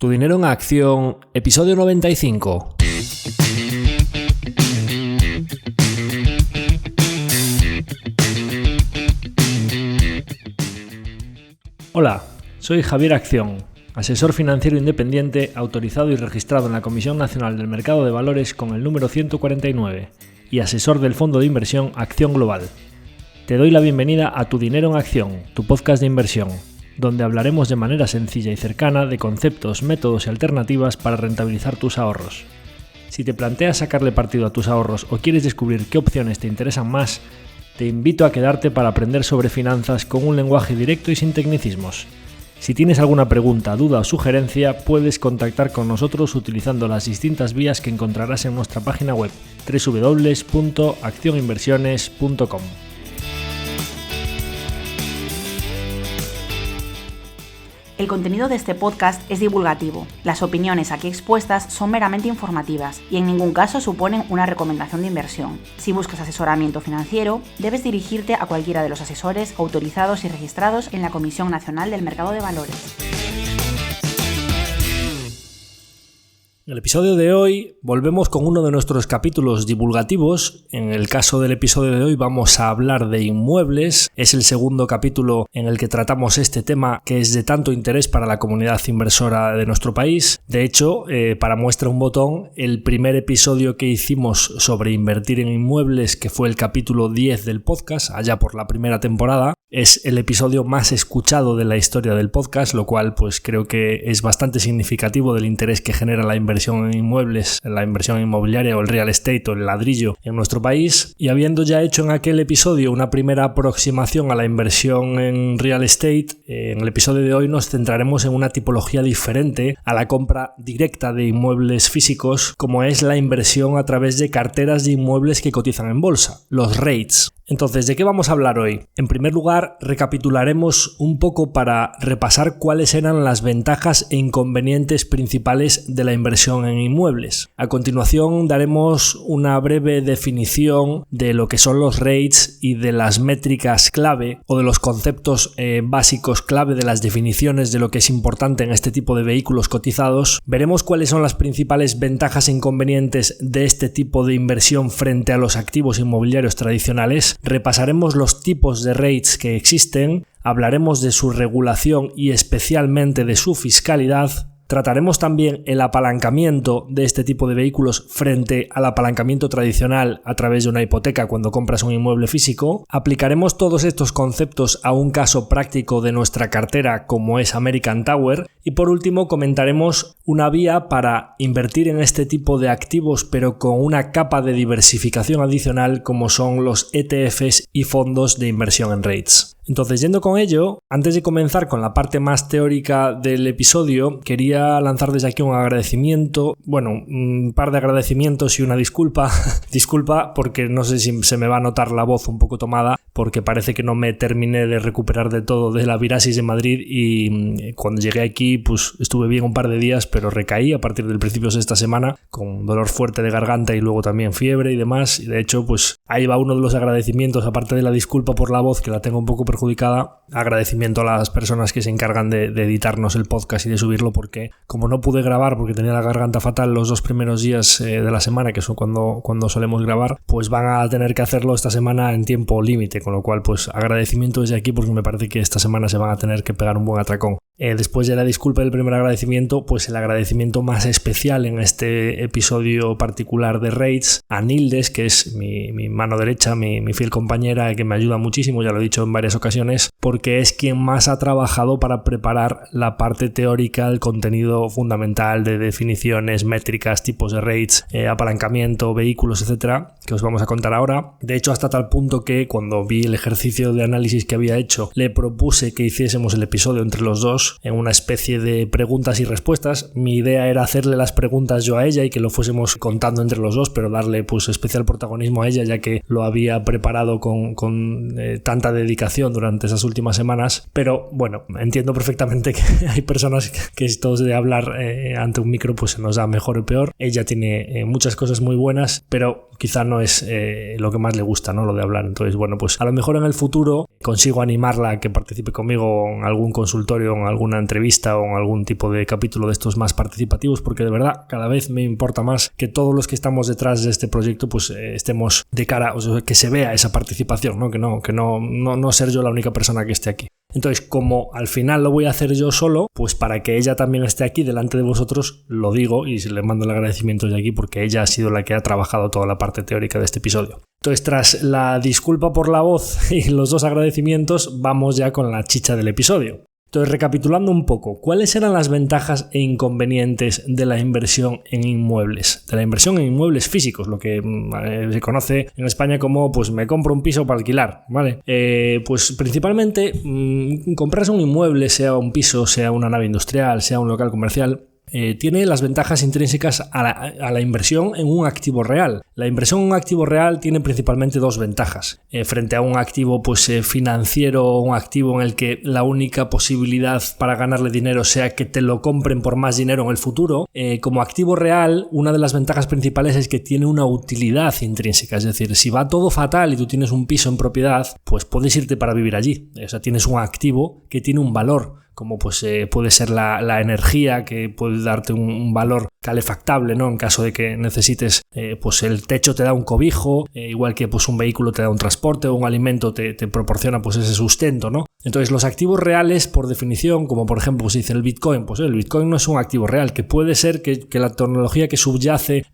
Tu dinero en acción, episodio 95. Hola, soy Javier Acción, asesor financiero independiente autorizado y registrado en la Comisión Nacional del Mercado de Valores con el número 149 y asesor del fondo de inversión Acción Global. Te doy la bienvenida a Tu dinero en acción, tu podcast de inversión, donde hablaremos de manera sencilla y cercana de conceptos, métodos y alternativas para rentabilizar tus ahorros. Si te planteas sacarle partido a tus ahorros o quieres descubrir qué opciones te interesan más, te invito a quedarte para aprender sobre finanzas con un lenguaje directo y sin tecnicismos. Si tienes alguna pregunta, duda o sugerencia, puedes contactar con nosotros utilizando las distintas vías que encontrarás en nuestra página web www.accioninversiones.com. El contenido de este podcast es divulgativo. Las opiniones aquí expuestas son meramente informativas y en ningún caso suponen una recomendación de inversión. Si buscas asesoramiento financiero, debes dirigirte a cualquiera de los asesores autorizados y registrados en la Comisión Nacional del Mercado de Valores. En el episodio de hoy volvemos con uno de nuestros capítulos divulgativos. En el caso del episodio de hoy vamos a hablar de inmuebles. Es el segundo capítulo en el que tratamos este tema que es de tanto interés para la comunidad inversora de nuestro país. De hecho, para muestra un botón, el primer episodio que hicimos sobre invertir en inmuebles, que fue el capítulo 10 del podcast, allá por la primera temporada, es el episodio más escuchado de la historia del podcast, lo cual pues creo que es bastante significativo del interés que genera la inversión en inmuebles, la inversión inmobiliaria o el real estate o el ladrillo en nuestro país. Y habiendo ya hecho en aquel episodio una primera aproximación a la inversión en real estate, en el episodio de hoy nos centraremos en una tipología diferente a la compra directa de inmuebles físicos, como es la inversión a través de carteras de inmuebles que cotizan en bolsa, los REITs. Entonces, ¿de qué vamos a hablar hoy? En primer lugar, recapitularemos un poco para repasar cuáles eran las ventajas e inconvenientes principales de la inversión en inmuebles. A continuación, daremos una breve definición de lo que son los REITs y de las métricas clave o de los conceptos básicos clave de las definiciones de lo que es importante en este tipo de vehículos cotizados. Veremos cuáles son las principales ventajas e inconvenientes de este tipo de inversión frente a los activos inmobiliarios tradicionales. Repasaremos los tipos de REITs que existen, hablaremos de su regulación y especialmente de su fiscalidad. Trataremos también el apalancamiento de este tipo de vehículos frente al apalancamiento tradicional a través de una hipoteca cuando compras un inmueble físico. Aplicaremos todos estos conceptos a un caso práctico de nuestra cartera como es American Tower. Y por último comentaremos una vía para invertir en este tipo de activos pero con una capa de diversificación adicional como son los ETFs y fondos de inversión en REITs. Entonces, yendo con ello, antes de comenzar con la parte más teórica del episodio, quería lanzar desde aquí un agradecimiento, un par de agradecimientos y una disculpa. Disculpa porque no sé si se me va a notar la voz un poco tomada, porque parece que no me terminé de recuperar de todo de la virasis de Madrid y cuando llegué aquí pues estuve bien un par de días, pero recaí a partir del principio de esta semana con dolor fuerte de garganta y luego también fiebre y demás. Y de hecho, pues ahí va uno de los agradecimientos, aparte de la disculpa por la voz que la tengo un poco perjudicada, agradecimiento a las personas que se encargan de editarnos el podcast y de subirlo, porque como no pude grabar porque tenía la garganta fatal los 2 primeros días de la semana, que son cuando solemos grabar, pues van a tener que hacerlo esta semana en tiempo límite, con lo cual pues agradecimiento desde aquí porque me parece que esta semana se van a tener que pegar un buen atracón. Después de la disculpa del primer agradecimiento, pues el agradecimiento más especial en este episodio particular de REITs a Nildes, que es mi mano derecha, mi fiel compañera, que me ayuda muchísimo, ya lo he dicho en varias ocasiones, porque es quien más ha trabajado para preparar la parte teórica, el contenido fundamental de definiciones, métricas, tipos de REITs, apalancamiento, vehículos, etcétera, que os vamos a contar ahora. De hecho, hasta tal punto que cuando vi el ejercicio de análisis que había hecho, le propuse que hiciésemos el episodio entre los dos en una especie de preguntas y respuestas. Mi idea era hacerle las preguntas yo a ella y que lo fuésemos contando entre los dos, pero darle pues especial protagonismo a ella, ya que lo había preparado con tanta dedicación durante esas últimas semanas. Pero bueno, entiendo perfectamente que hay personas que esto de hablar ante un micro pues se nos da mejor o peor. Ella tiene muchas cosas muy buenas, pero quizá no es lo que más le gusta, ¿no? Lo de hablar. Entonces, bueno, pues a lo mejor en el futuro consigo animarla a que participe conmigo en algún consultorio, en alguna entrevista o en algún tipo de capítulo de estos más participativos, porque de verdad cada vez me importa más que todos los que estamos detrás de este proyecto pues estemos de cara, o sea, que se vea esa participación, ¿no? Que no ser yo la única persona que esté aquí. Entonces, como al final lo voy a hacer yo solo, pues para que ella también esté aquí delante de vosotros, lo digo y le mando el agradecimiento de aquí porque ella ha sido la que ha trabajado toda la parte teórica de este episodio. Entonces, tras la disculpa por la voz y los 2 agradecimientos, vamos ya con la chicha del episodio. Entonces, recapitulando un poco, ¿cuáles eran las ventajas e inconvenientes de la inversión en inmuebles? De la inversión en inmuebles físicos, lo que se conoce en España como pues me compro un piso para alquilar, ¿vale? Pues principalmente comprarse un inmueble, sea un piso, sea una nave industrial, sea un local comercial, tiene las ventajas intrínsecas a la inversión en un activo real. La inversión en un activo real tiene principalmente 2 ventajas. Frente a un activo financiero o un activo en el que la única posibilidad para ganarle dinero sea que te lo compren por más dinero en el futuro, como activo real, una de las ventajas principales es que tiene una utilidad intrínseca. Es decir, si va todo fatal y tú tienes un piso en propiedad, pues puedes irte para vivir allí. O sea, tienes un activo que tiene un valor, como pues puede ser la energía, que puede darte un valor calefactable, ¿no? En caso de que necesites, pues el techo te da un cobijo, igual que pues un vehículo te da un transporte o un alimento te proporciona pues ese sustento, ¿no? Entonces los activos reales, por definición, como por ejemplo pues dice el Bitcoin, pues el Bitcoin no es un activo real, que puede ser que la tecnología que subyace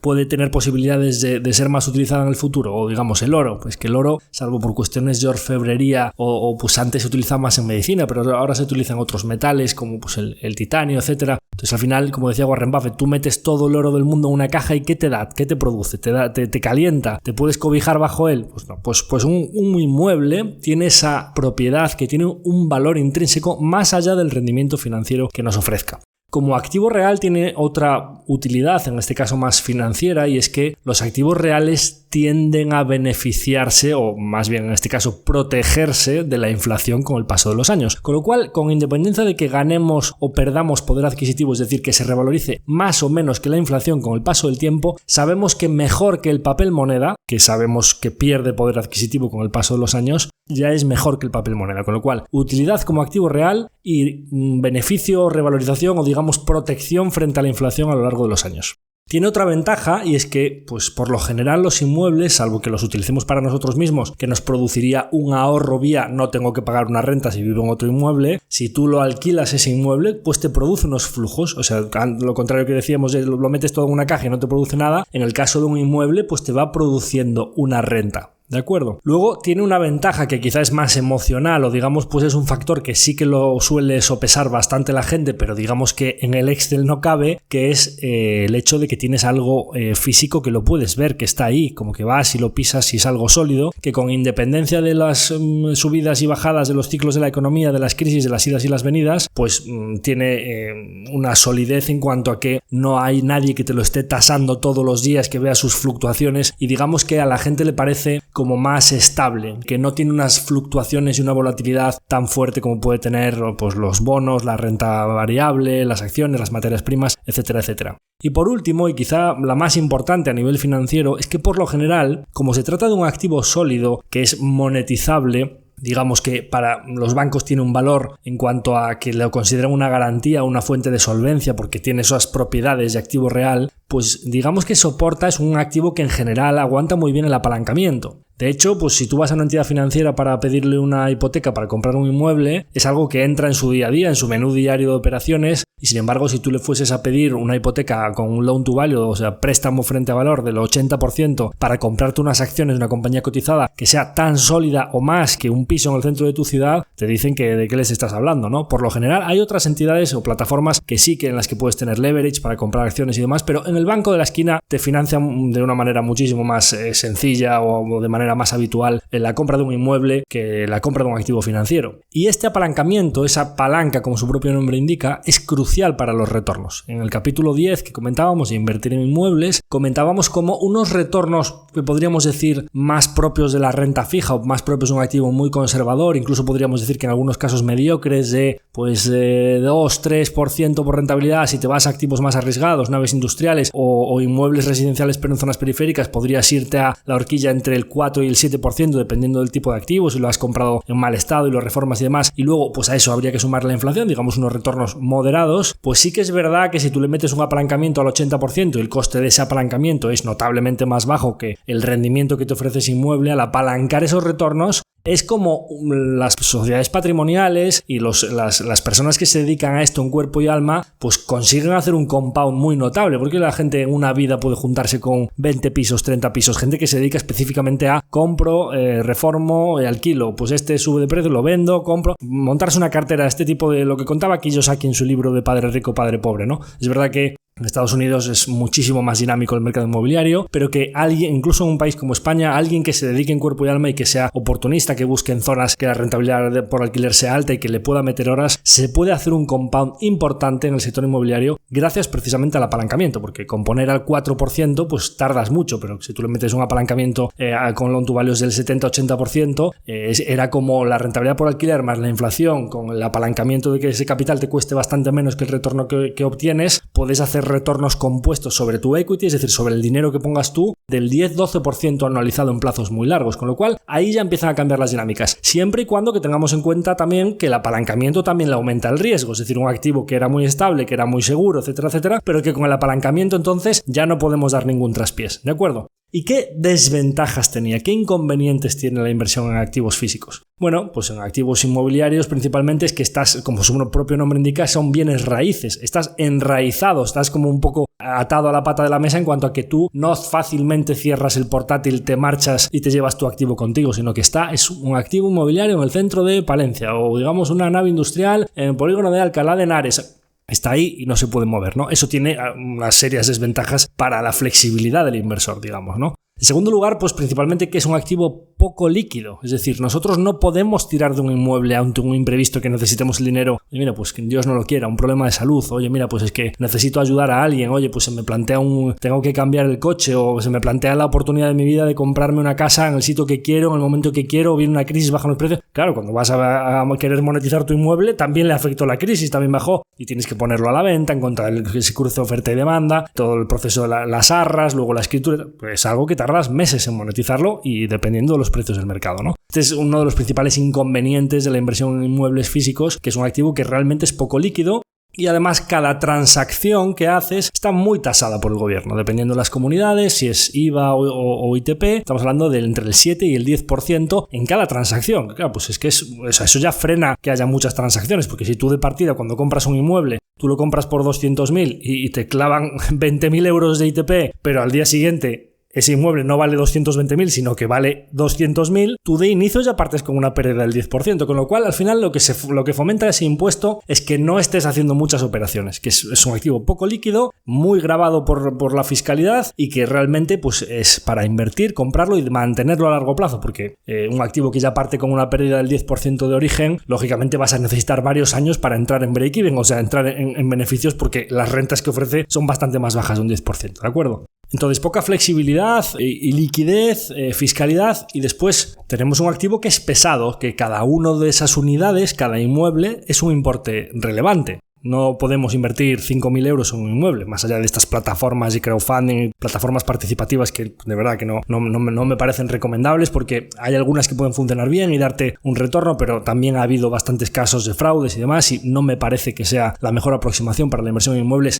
puede tener posibilidades de ser más utilizada en el futuro, o digamos el oro, pues que el oro, salvo por cuestiones de orfebrería o pues antes se utilizaba más en medicina, pero ahora se utilizan otros metales como pues el titanio, etcétera. Entonces al final, como decía Warren Buffett, tú metes todo el oro del mundo en una caja y ¿qué te da? ¿Qué te produce? ¿Te calienta? ¿Te puedes cobijar bajo él? Pues no, pues un inmueble tiene esa propiedad que tiene un valor intrínseco más allá del rendimiento financiero que nos ofrezca. Como activo real tiene otra utilidad, en este caso más financiera, y es que los activos reales tienden a beneficiarse, o más bien en este caso protegerse de la inflación con el paso de los años. Con lo cual, con independencia de que ganemos o perdamos poder adquisitivo, es decir, que se revalorice más o menos que la inflación con el paso del tiempo, sabemos que mejor que el papel moneda, que sabemos que pierde poder adquisitivo con el paso de los años, ya es mejor que el papel moneda. Con lo cual, utilidad como activo real y beneficio, revalorización o digamos protección frente a la inflación a lo largo de los años. Tiene otra ventaja y es que, pues por lo general los inmuebles, salvo que los utilicemos para nosotros mismos, que nos produciría un ahorro vía no tengo que pagar una renta si vivo en otro inmueble, si tú lo alquilas ese inmueble, pues te produce unos flujos. O sea, lo contrario que decíamos, lo metes todo en una caja y no te produce nada, en el caso de un inmueble, pues te va produciendo una renta. ¿De acuerdo? Luego tiene una ventaja que quizá es más emocional o digamos pues es un factor que sí que lo suele sopesar bastante la gente, pero digamos que en el Excel no cabe, que es el hecho de que tienes algo físico que lo puedes ver, que está ahí, como que vas y lo pisas y es algo sólido, que con independencia de las subidas y bajadas de los ciclos de la economía, de las crisis, de las idas y las venidas, pues tiene una solidez en cuanto a que no hay nadie que te lo esté tasando todos los días, que vea sus fluctuaciones y digamos que a la gente le parece como más estable, que no tiene unas fluctuaciones y una volatilidad tan fuerte como puede tener pues los bonos, la renta variable, las acciones, las materias primas, etcétera, etcétera. Y por último, y quizá la más importante a nivel financiero, es que por lo general, como se trata de un activo sólido que es monetizable, digamos que para los bancos tiene un valor en cuanto a que lo consideran una garantía, una fuente de solvencia porque tiene esas propiedades de activo real, pues digamos que soporta, es un activo que en general aguanta muy bien el apalancamiento. De hecho, pues si tú vas a una entidad financiera para pedirle una hipoteca para comprar un inmueble, es algo que entra en su día a día, en su menú diario de operaciones, y sin embargo, si tú le fueses a pedir una hipoteca con un loan to value, o sea, préstamo frente a valor del 80% para comprarte unas acciones de una compañía cotizada que sea tan sólida o más que un piso en el centro de tu ciudad, te dicen que de qué les estás hablando, ¿no? Por lo general, hay otras entidades o plataformas que sí que en las que puedes tener leverage para comprar acciones y demás, pero en el banco de la esquina te financian de una manera muchísimo más sencilla o de manera más habitual en la compra de un inmueble que la compra de un activo financiero. Y este apalancamiento, esa palanca como su propio nombre indica, es crucial para los retornos. En el capítulo 10 que comentábamos de invertir en inmuebles, comentábamos como unos retornos que podríamos decir más propios de la renta fija o más propios de un activo muy conservador, incluso podríamos decir que en algunos casos mediocres de 2-3% por rentabilidad. Si te vas a activos más arriesgados, naves industriales o inmuebles residenciales pero en zonas periféricas, podrías irte a la horquilla entre el 4 4 y el 7% dependiendo del tipo de activo, si lo has comprado en mal estado y lo reformas y demás, y luego pues a eso habría que sumar la inflación, digamos unos retornos moderados, pues sí que es verdad que si tú le metes un apalancamiento al 80% y el coste de ese apalancamiento es notablemente más bajo que el rendimiento que te ofrece ese inmueble, al apalancar esos retornos es como las sociedades patrimoniales y las personas que se dedican a esto en cuerpo y alma pues consiguen hacer un compound muy notable, porque la gente en una vida puede juntarse con 20 pisos, 30 pisos, gente que se dedica específicamente a compro, reformo, alquilo, pues este sube de precio, lo vendo, compro, montarse una cartera, este tipo de lo que contaba Kiyosaki en su libro de Padre Rico, Padre Pobre, ¿no? Es verdad que en Estados Unidos es muchísimo más dinámico el mercado inmobiliario, pero que alguien, incluso en un país como España, alguien que se dedique en cuerpo y alma y que sea oportunista, que busque en zonas que la rentabilidad por alquiler sea alta y que le pueda meter horas, se puede hacer un compound importante en el sector inmobiliario gracias precisamente al apalancamiento, porque con poner al 4% pues tardas mucho, pero si tú le metes un apalancamiento con loan to values del 70-80%, era como la rentabilidad por alquiler más la inflación, con el apalancamiento de que ese capital te cueste bastante menos que el retorno que obtienes, puedes hacer retornos compuestos sobre tu equity, es decir, sobre el dinero que pongas tú, del 10-12% anualizado en plazos muy largos, con lo cual ahí ya empiezan a cambiar las dinámicas, siempre y cuando que tengamos en cuenta también que el apalancamiento también le aumenta el riesgo, es decir, un activo que era muy estable, que era muy seguro, etcétera, etcétera, pero que con el apalancamiento entonces ya no podemos dar ningún traspiés, ¿de acuerdo? ¿Y qué desventajas tenía? ¿Qué inconvenientes tiene la inversión en activos físicos? Bueno, pues en activos inmobiliarios principalmente es que estás, como su propio nombre indica, son bienes raíces, estás enraizado, estás como un poco atado a la pata de la mesa en cuanto a que tú no fácilmente cierras el portátil, te marchas y te llevas tu activo contigo, sino que es un activo inmobiliario en el centro de Palencia o digamos una nave industrial en el polígono de Alcalá de Henares. Está ahí y no se puede mover, ¿no? Eso tiene unas serias desventajas para la flexibilidad del inversor, digamos, ¿no? En segundo lugar, pues principalmente que es un activo poco líquido, es decir, nosotros no podemos tirar de un inmueble ante un imprevisto que necesitemos el dinero, oye mira, pues que Dios no lo quiera, un problema de salud, oye mira, pues es que necesito ayudar a alguien, oye, pues se me plantea tengo que cambiar el coche o se me plantea la oportunidad de mi vida de comprarme una casa en el sitio que quiero, en el momento que quiero, o viene una crisis, bajan los precios. Claro, cuando vas a querer monetizar tu inmueble, también le afectó la crisis, también bajó y tienes que ponerlo a la venta, encontrar ese cruce de oferta y demanda, todo el proceso de las arras, luego la escritura, pues algo que tardas meses en monetizarlo y dependiendo de los precios del mercado, ¿no? Este es uno de los principales inconvenientes de la inversión en inmuebles físicos, que es un activo que realmente es poco líquido y además cada transacción que haces está muy tasada por el gobierno, dependiendo de las comunidades, si es IVA o ITP, estamos hablando de entre el 7 y el 10% en cada transacción. Claro, pues es que eso ya frena que haya muchas transacciones, porque si tú de partida cuando compras un inmueble, tú lo compras por 200.000 y te clavan 20.000 euros de ITP, pero al día siguiente ese inmueble no vale 220.000, sino que vale 200.000, tú de inicio ya partes con una pérdida del 10%, con lo cual al final lo que fomenta ese impuesto es que no estés haciendo muchas operaciones, que es un activo poco líquido, muy gravado por la fiscalidad y que realmente pues es para invertir, comprarlo y mantenerlo a largo plazo, porque un activo que ya parte con una pérdida del 10% de origen, lógicamente vas a necesitar varios años para entrar en break-even, o sea, entrar en beneficios, porque las rentas que ofrece son bastante más bajas de un 10%, ¿de acuerdo? Entonces, poca flexibilidad y liquidez, fiscalidad, y después tenemos un activo que es pesado, que cada una de esas unidades, cada inmueble, es un importe relevante. No podemos invertir 5.000 euros en un inmueble, más allá de estas plataformas de crowdfunding, plataformas participativas que de verdad que no me parecen recomendables, porque hay algunas que pueden funcionar bien y darte un retorno, pero también ha habido bastantes casos de fraudes y demás, y no me parece que sea la mejor aproximación para la inversión en inmuebles.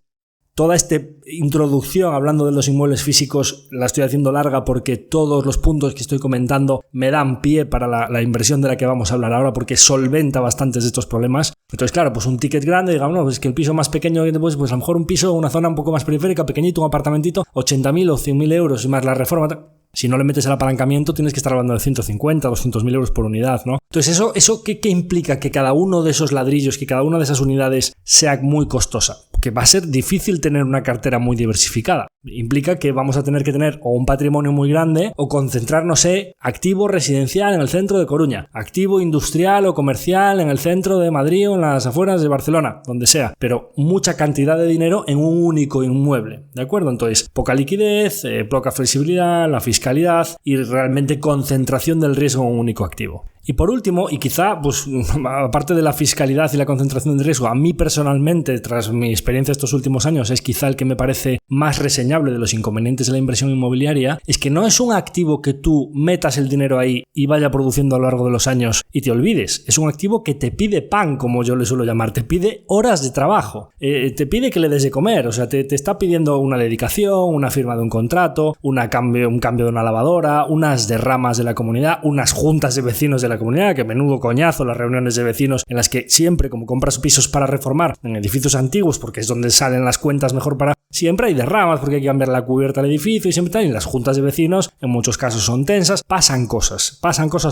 Toda esta introducción hablando de los inmuebles físicos la estoy haciendo larga porque todos los puntos que estoy comentando me dan pie para la inversión de la que vamos a hablar ahora, porque solventa bastantes de estos problemas. Entonces, claro, pues un ticket grande, digamos, no, pues que el piso más pequeño, pues a lo mejor un piso, una zona un poco más periférica, pequeñito, un apartamentito, 80.000 o 100.000 euros y más la reforma. Si no le metes el apalancamiento, tienes que estar hablando de 150, 200.000 euros por unidad, ¿no? Entonces, ¿eso qué implica? Que cada uno de esos ladrillos, que cada una de esas unidades sea muy costosa. Que va a ser difícil tener una cartera muy diversificada. Implica que vamos a tener que tener o un patrimonio muy grande o concentrarnos en activo residencial en el centro de Coruña, activo industrial o comercial en el centro de Madrid o en las afueras de Barcelona, donde sea, pero mucha cantidad de dinero en un único inmueble, ¿de acuerdo? Entonces, poca liquidez, poca flexibilidad, la fiscalidad y realmente concentración del riesgo en un único activo. Y por último, y quizá, pues, aparte de la fiscalidad y la concentración de riesgo, a mí personalmente, tras mi experiencia estos últimos años, es quizá el que me parece más reseñable de los inconvenientes de la inversión inmobiliaria, es que no es un activo que tú metas el dinero ahí y vaya produciendo a lo largo de los años y te olvides. Es un activo que te pide pan, como yo le suelo llamar, te pide horas de trabajo, te pide que le des de comer, o sea, te está pidiendo una dedicación, una firma de un contrato, un cambio de una lavadora, unas derramas de la comunidad, unas juntas de vecinos de la comunidad, que menudo coñazo las reuniones de vecinos en las que siempre, como compras pisos para reformar en edificios antiguos, porque es donde salen las cuentas mejor para... Siempre hay derramas porque hay que cambiar la cubierta del edificio y siempre están en las juntas de vecinos, en muchos casos son tensas, pasan cosas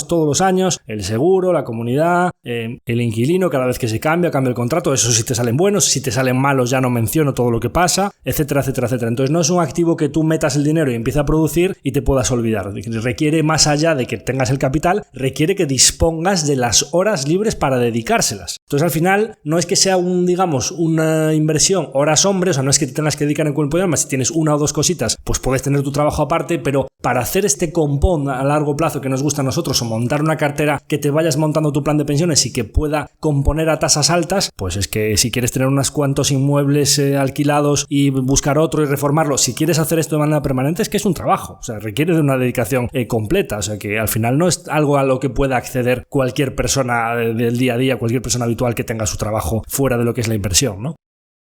todos los años, el seguro, la comunidad, el inquilino cada vez que se cambia el contrato, eso si te salen buenos, si te salen malos ya no menciono todo lo que pasa, etcétera, etcétera, etcétera. Entonces no es un activo que tú metas el dinero y empiece a producir y te puedas olvidar. Requiere, más allá de que tengas el capital, requiere que dispongas de las horas libres para dedicárselas. Entonces al final no es que sea una inversión horas hombre, o sea, no es que te tengas que dedicar en cuerpo y alma. Si tienes una o dos cositas, pues puedes tener tu trabajo aparte, pero para hacer este compón a largo plazo que nos gusta a nosotros, o montar una cartera que te vayas montando tu plan de pensiones y que pueda componer a tasas altas, pues es que si quieres tener unos cuantos inmuebles alquilados y buscar otro y reformarlo, si quieres hacer esto de manera permanente, es que es un trabajo, o sea, requiere de una dedicación completa, o sea, que al final no es algo a lo que pueda acceder cualquier persona del día a día, cualquier persona habitual que tenga su trabajo fuera de lo que es la inversión, ¿no?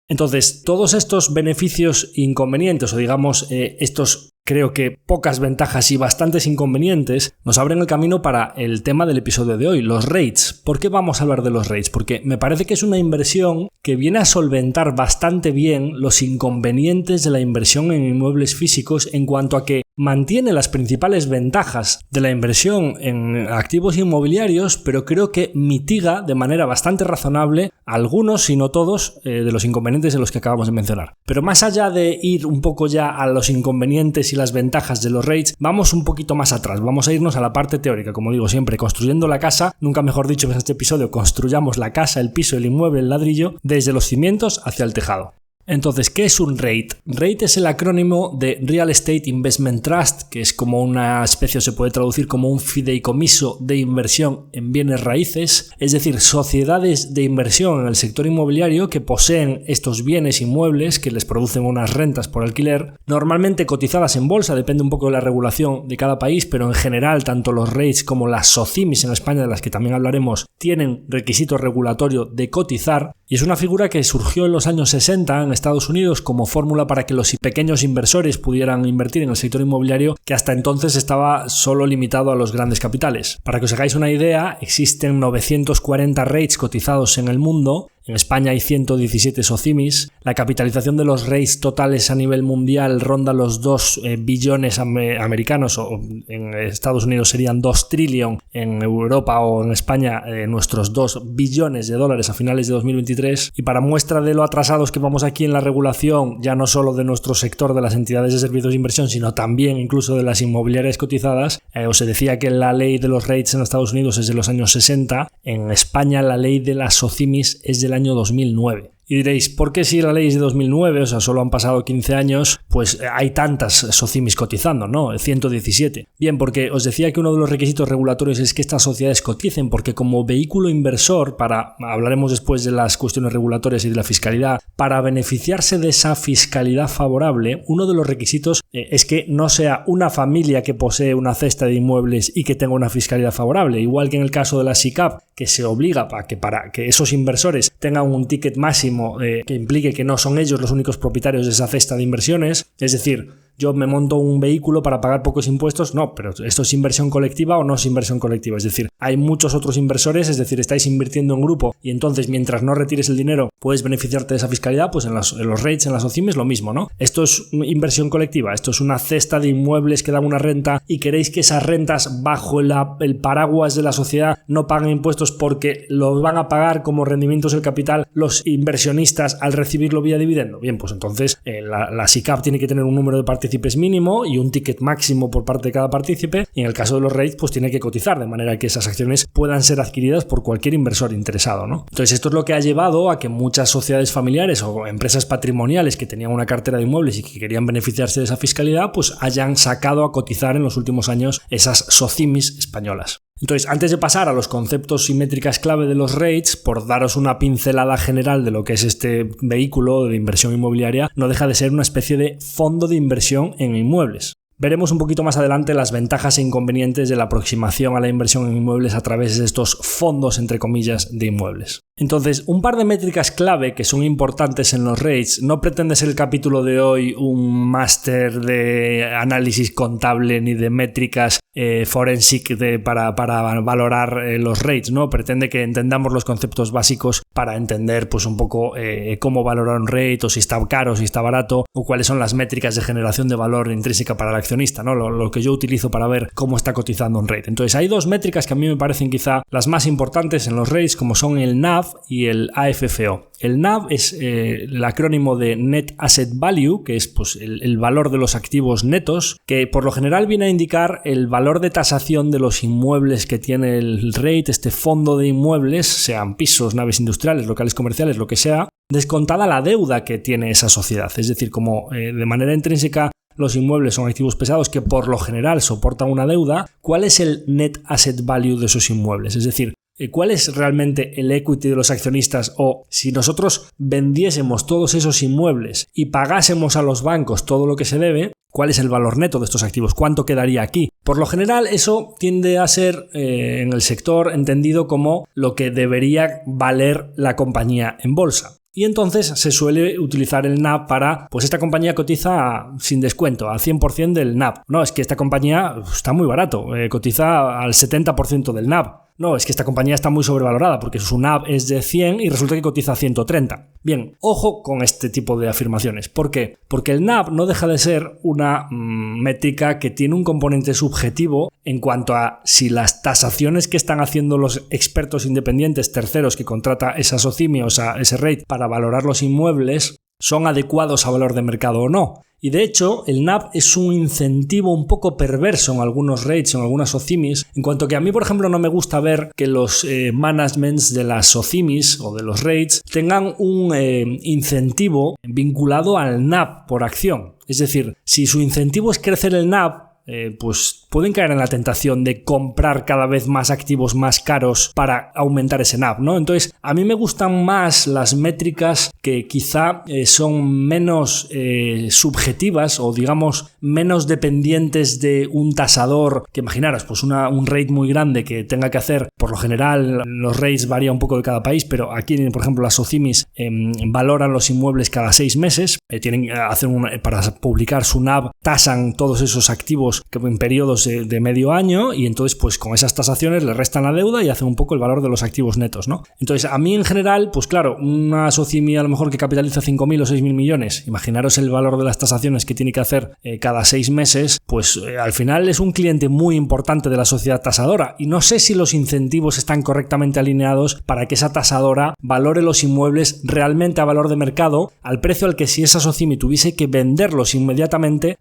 Entonces, todos estos beneficios inconvenientes, o digamos, estos creo que pocas ventajas y bastantes inconvenientes, nos abren el camino para el tema del episodio de hoy, los REITs. ¿Por qué vamos a hablar de los REITs? Porque me parece que es una inversión que viene a solventar bastante bien los inconvenientes de la inversión en inmuebles físicos en cuanto a que mantiene las principales ventajas de la inversión en activos inmobiliarios, pero creo que mitiga de manera bastante razonable algunos, si no todos, de los inconvenientes de los que acabamos de mencionar. Pero más allá de ir un poco ya a los inconvenientes y las ventajas de los REITs, vamos un poquito más atrás, vamos a irnos a la parte teórica, como digo siempre, construyendo la casa, nunca mejor dicho en este episodio, construyamos la casa, el piso, el inmueble, el ladrillo, desde los cimientos hacia el tejado. Entonces, ¿qué es un REIT? REIT es el acrónimo de Real Estate Investment Trust, que es como una especie, o se puede traducir como un fideicomiso de inversión en bienes raíces, es decir, sociedades de inversión en el sector inmobiliario que poseen estos bienes inmuebles que les producen unas rentas por alquiler, normalmente cotizadas en bolsa, depende un poco de la regulación de cada país, pero en general tanto los REITs como las SOCIMIs en España, de las que también hablaremos, tienen requisito regulatorio de cotizar, y es una figura que surgió en los años 60 en Estados Unidos como fórmula para que los pequeños inversores pudieran invertir en el sector inmobiliario, que hasta entonces estaba solo limitado a los grandes capitales. Para que os hagáis una idea, existen 940 REITs cotizados en el mundo. En España hay 117 SOCIMIs. La capitalización de los REITs totales a nivel mundial ronda los 2 billones americanos, o en Estados Unidos serían 2 trillion, en Europa o en España nuestros 2 billones de dólares a finales de 2023. Y para muestra de lo atrasados que vamos aquí en la regulación, ya no solo de nuestro sector de las entidades de servicios de inversión, sino también incluso de las inmobiliarias cotizadas, os decía que la ley de los REITs en Estados Unidos es de los años 60, en España la ley de las SOCIMIs es del año 2009. Y diréis, ¿por qué si la ley es de 2009, o sea, solo han pasado 15 años, pues hay tantas SOCIMIs cotizando, ¿no? 117. Bien, porque os decía que uno de los requisitos regulatorios es que estas sociedades coticen, porque como vehículo inversor, hablaremos después de las cuestiones regulatorias y de la fiscalidad, para beneficiarse de esa fiscalidad favorable, uno de los requisitos es que no sea una familia que posee una cesta de inmuebles y que tenga una fiscalidad favorable, igual que en el caso de la SICAV, que se obliga para que esos inversores tengan un ticket máximo que implique que no son ellos los únicos propietarios de esa cesta de inversiones, es decir, yo me monto un vehículo para pagar pocos impuestos, no, pero ¿esto es inversión colectiva o no es inversión colectiva? Es decir, hay muchos otros inversores, es decir, estáis invirtiendo en grupo y entonces mientras no retires el dinero puedes beneficiarte de esa fiscalidad, pues en los REITs, en las SOCIMIs lo mismo, ¿no? Esto es inversión colectiva, esto es una cesta de inmuebles que dan una renta y queréis que esas rentas bajo el paraguas de la sociedad no paguen impuestos porque los van a pagar como rendimientos del capital los inversionistas al recibirlo vía dividendo. Bien, pues entonces la SICAV tiene que tener un número de partícipes mínimo y un ticket máximo por parte de cada partícipe, y en el caso de los REITs pues tiene que cotizar de manera que esas acciones puedan ser adquiridas por cualquier inversor interesado, ¿no? Entonces esto es lo que ha llevado a que muchas sociedades familiares o empresas patrimoniales que tenían una cartera de inmuebles y que querían beneficiarse de esa fiscalidad pues hayan sacado a cotizar en los últimos años esas SOCIMIs españolas. Entonces, antes de pasar a los conceptos y métricas clave de los REITs, por daros una pincelada general de lo que es este vehículo de inversión inmobiliaria, no deja de ser una especie de fondo de inversión en inmuebles. Veremos un poquito más adelante las ventajas e inconvenientes de la aproximación a la inversión en inmuebles a través de estos fondos, entre comillas, de inmuebles. Entonces, un par de métricas clave que son importantes en los REITs. No pretende ser el capítulo de hoy un máster de análisis contable ni de métricas forensic para valorar los REITs, ¿no? Pretende que entendamos los conceptos básicos para entender pues un poco cómo valorar un REIT, o si está caro, si está barato, o cuáles son las métricas de generación de valor intrínseca para el accionista, ¿no? Lo que yo utilizo para ver cómo está cotizando un REIT. Entonces, hay dos métricas que a mí me parecen quizá las más importantes en los REITs, como son el NAV y el AFFO. El NAV es el acrónimo de Net Asset Value, que es pues, el valor de los activos netos, que por lo general viene a indicar el valor de tasación de los inmuebles que tiene el REIT, este fondo de inmuebles, sean pisos, naves industriales, locales comerciales, lo que sea, descontada la deuda que tiene esa sociedad. Es decir, como de manera intrínseca los inmuebles son activos pesados que por lo general soportan una deuda, ¿cuál es el Net Asset Value de esos inmuebles? Es decir, ¿cuál es realmente el equity de los accionistas? O si nosotros vendiésemos todos esos inmuebles y pagásemos a los bancos todo lo que se debe, ¿cuál es el valor neto de estos activos? ¿Cuánto quedaría aquí? Por lo general, eso tiende a ser en el sector entendido como lo que debería valer la compañía en bolsa. Y entonces se suele utilizar el NAV para, pues esta compañía cotiza sin descuento, al 100% del NAV. No, es que esta compañía está muy barato, cotiza al 70% del NAV. No, es que esta compañía está muy sobrevalorada porque su NAV es de 100 y resulta que cotiza 130. Bien, ojo con este tipo de afirmaciones. ¿Por qué? Porque el NAV no deja de ser una métrica que tiene un componente subjetivo en cuanto a si las tasaciones que están haciendo los expertos independientes terceros que contrata esa SOCIMI o ese REIT para valorar los inmuebles son adecuados a valor de mercado o no. Y de hecho, el NAV es un incentivo un poco perverso en algunos REITs, en algunas SOCIMIs, en cuanto que a mí, por ejemplo, no me gusta ver que los managements de las SOCIMIs o de los REITs tengan un incentivo vinculado al NAV por acción. Es decir, si su incentivo es crecer el NAV, pues pueden caer en la tentación de comprar cada vez más activos más caros para aumentar ese NAV, ¿no? Entonces, a mí me gustan más las métricas que quizá son menos subjetivas o, digamos, menos dependientes de un tasador, que imaginaros, pues un REIT muy grande que tenga que hacer, por lo general, los REITs varían un poco de cada país, pero aquí, por ejemplo, las SOCIMIs valoran los inmuebles cada 6 meses, para publicar su NAV, tasan todos esos activos que en periodos de medio año y entonces pues con esas tasaciones le restan la deuda y hacen un poco el valor de los activos netos, ¿no? Entonces a mí en general, pues claro, una SOCIMI a lo mejor que capitaliza 5.000 o 6.000 millones, imaginaros el valor de las tasaciones que tiene que hacer cada 6 meses, pues al final es un cliente muy importante de la sociedad tasadora y no sé si los incentivos están correctamente alineados para que esa tasadora valore los inmuebles realmente a valor de mercado, al precio al que si esa SOCIMI tuviese que venderlos inmediatamente,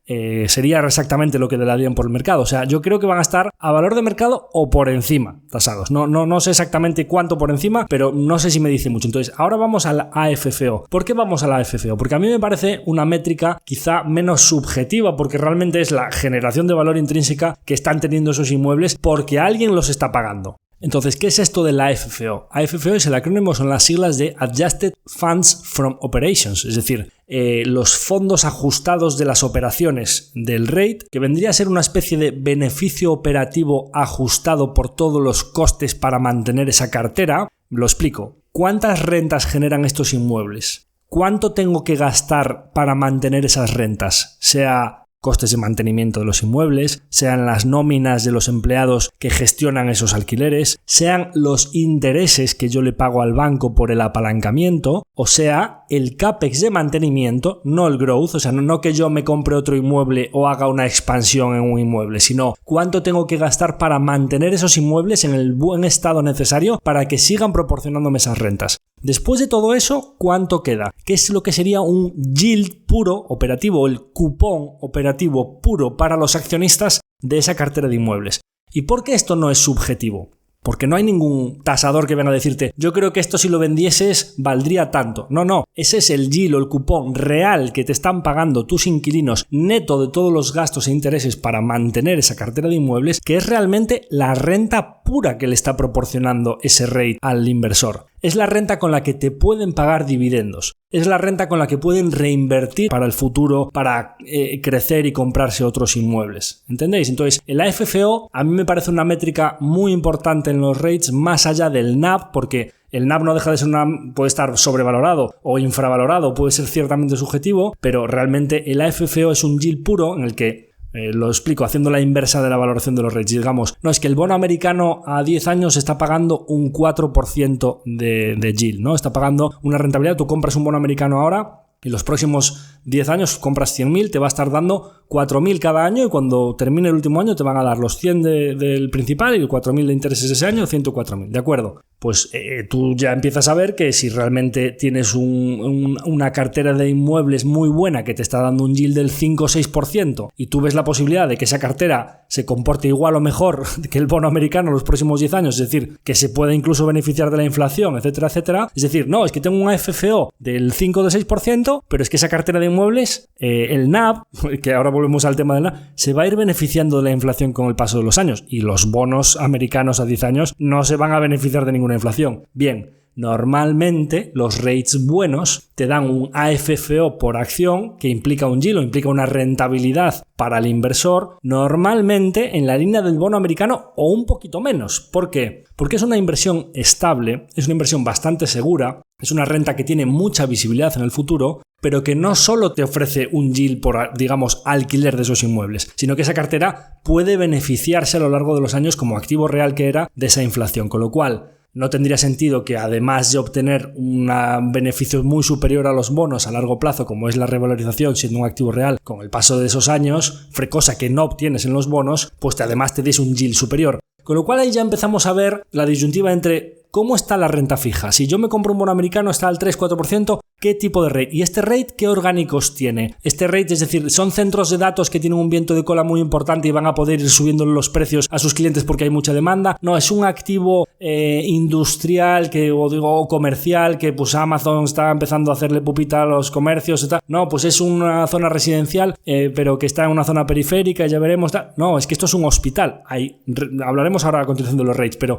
sería exactamente lo que le darían por el mercado. O sea, yo creo que van a estar a valor de mercado o por encima tasados. No sé exactamente cuánto por encima, pero no sé si me dice mucho. Entonces, ahora vamos al AFFO. ¿Por qué vamos al AFFO? Porque a mí me parece una métrica quizá menos subjetiva, porque realmente es la generación de valor intrínseca que están teniendo esos inmuebles porque alguien los está pagando. Entonces, ¿qué es esto del AFFO? AFFO es el acrónimo, son las siglas de Adjusted Funds from Operations, es decir, los fondos ajustados de las operaciones del REIT, que vendría a ser una especie de beneficio operativo ajustado por todos los costes para mantener esa cartera. Lo explico. ¿Cuántas rentas generan estos inmuebles? ¿Cuánto tengo que gastar para mantener esas rentas? Sea costes de mantenimiento de los inmuebles, sean las nóminas de los empleados que gestionan esos alquileres, sean los intereses que yo le pago al banco por el apalancamiento, o sea, el CAPEX de mantenimiento, no el growth, o sea, no que yo me compre otro inmueble o haga una expansión en un inmueble, sino cuánto tengo que gastar para mantener esos inmuebles en el buen estado necesario para que sigan proporcionándome esas rentas. Después de todo eso, ¿cuánto queda? ¿Qué es lo que sería un yield puro operativo, el cupón operativo puro para los accionistas de esa cartera de inmuebles? ¿Y por qué esto no es subjetivo? Porque no hay ningún tasador que venga a decirte, yo creo que esto si lo vendieses valdría tanto. No, ese es el yield o el cupón real que te están pagando tus inquilinos neto de todos los gastos e intereses para mantener esa cartera de inmuebles, que es realmente la renta pura que le está proporcionando ese rate al inversor. Es la renta con la que te pueden pagar dividendos. Es la renta con la que pueden reinvertir para el futuro, para crecer y comprarse otros inmuebles. ¿Entendéis? Entonces, el AFFO a mí me parece una métrica muy importante en los rates, más allá del NAV, porque el NAV no deja de ser puede estar sobrevalorado o infravalorado, puede ser ciertamente subjetivo, pero realmente el AFFO es un yield puro en el que lo explico haciendo la inversa de la valoración de los rates. Digamos, no es que el bono americano a 10 años está pagando un 4% de yield, ¿no? Está pagando una rentabilidad. Tú compras un bono americano ahora y los próximos 10 años compras 100.000, te va a estar dando 4.000 cada año, y cuando termine el último año te van a dar los 100 del principal y 4.000 de intereses ese año, 104.000, ¿de acuerdo? Pues tú ya empiezas a ver que si realmente tienes una cartera de inmuebles muy buena que te está dando un yield del 5 o 6% y tú ves la posibilidad de que esa cartera se comporte igual o mejor que el bono americano los próximos 10 años, es decir, que se puede incluso beneficiar de la inflación, etcétera, etcétera. Es decir, no, es que tengo un AFFO del 5 o del 6%, pero es que esa cartera de inmuebles, el NAV, que ahora volvemos al tema del NAV, se va a ir beneficiando de la inflación con el paso de los años, y los bonos americanos a 10 años no se van a beneficiar de ninguna inflación. Bien, normalmente los rates buenos te dan un AFFO por acción que implica un yield, implica una rentabilidad para el inversor, normalmente en la línea del bono americano o un poquito menos. ¿Por qué? Porque es una inversión estable, es una inversión bastante segura, es una renta que tiene mucha visibilidad en el futuro, pero que no solo te ofrece un yield por, digamos, alquiler de esos inmuebles, sino que esa cartera puede beneficiarse a lo largo de los años como activo real que era de esa inflación, con lo cual no tendría sentido que, además de obtener un beneficio muy superior a los bonos a largo plazo, como es la revalorización siendo un activo real, con el paso de esos años, cosa que no obtienes en los bonos, pues además te des un yield superior. Con lo cual ahí ya empezamos a ver la disyuntiva entre cómo está la renta fija. Si yo me compro un bono americano está al 3-4%, ¿qué tipo de rate? ¿Y este rate qué orgánicos tiene? Este rate, es decir, ¿son centros de datos que tienen un viento de cola muy importante y van a poder ir subiendo los precios a sus clientes porque hay mucha demanda? No, es un activo industrial o comercial que pues Amazon está empezando a hacerle pupita a los comercios y tal. No, pues es una zona residencial pero que está en una zona periférica, ya veremos. Tal. No, es que esto es un hospital. Hablaremos ahora a continuación de los rates, pero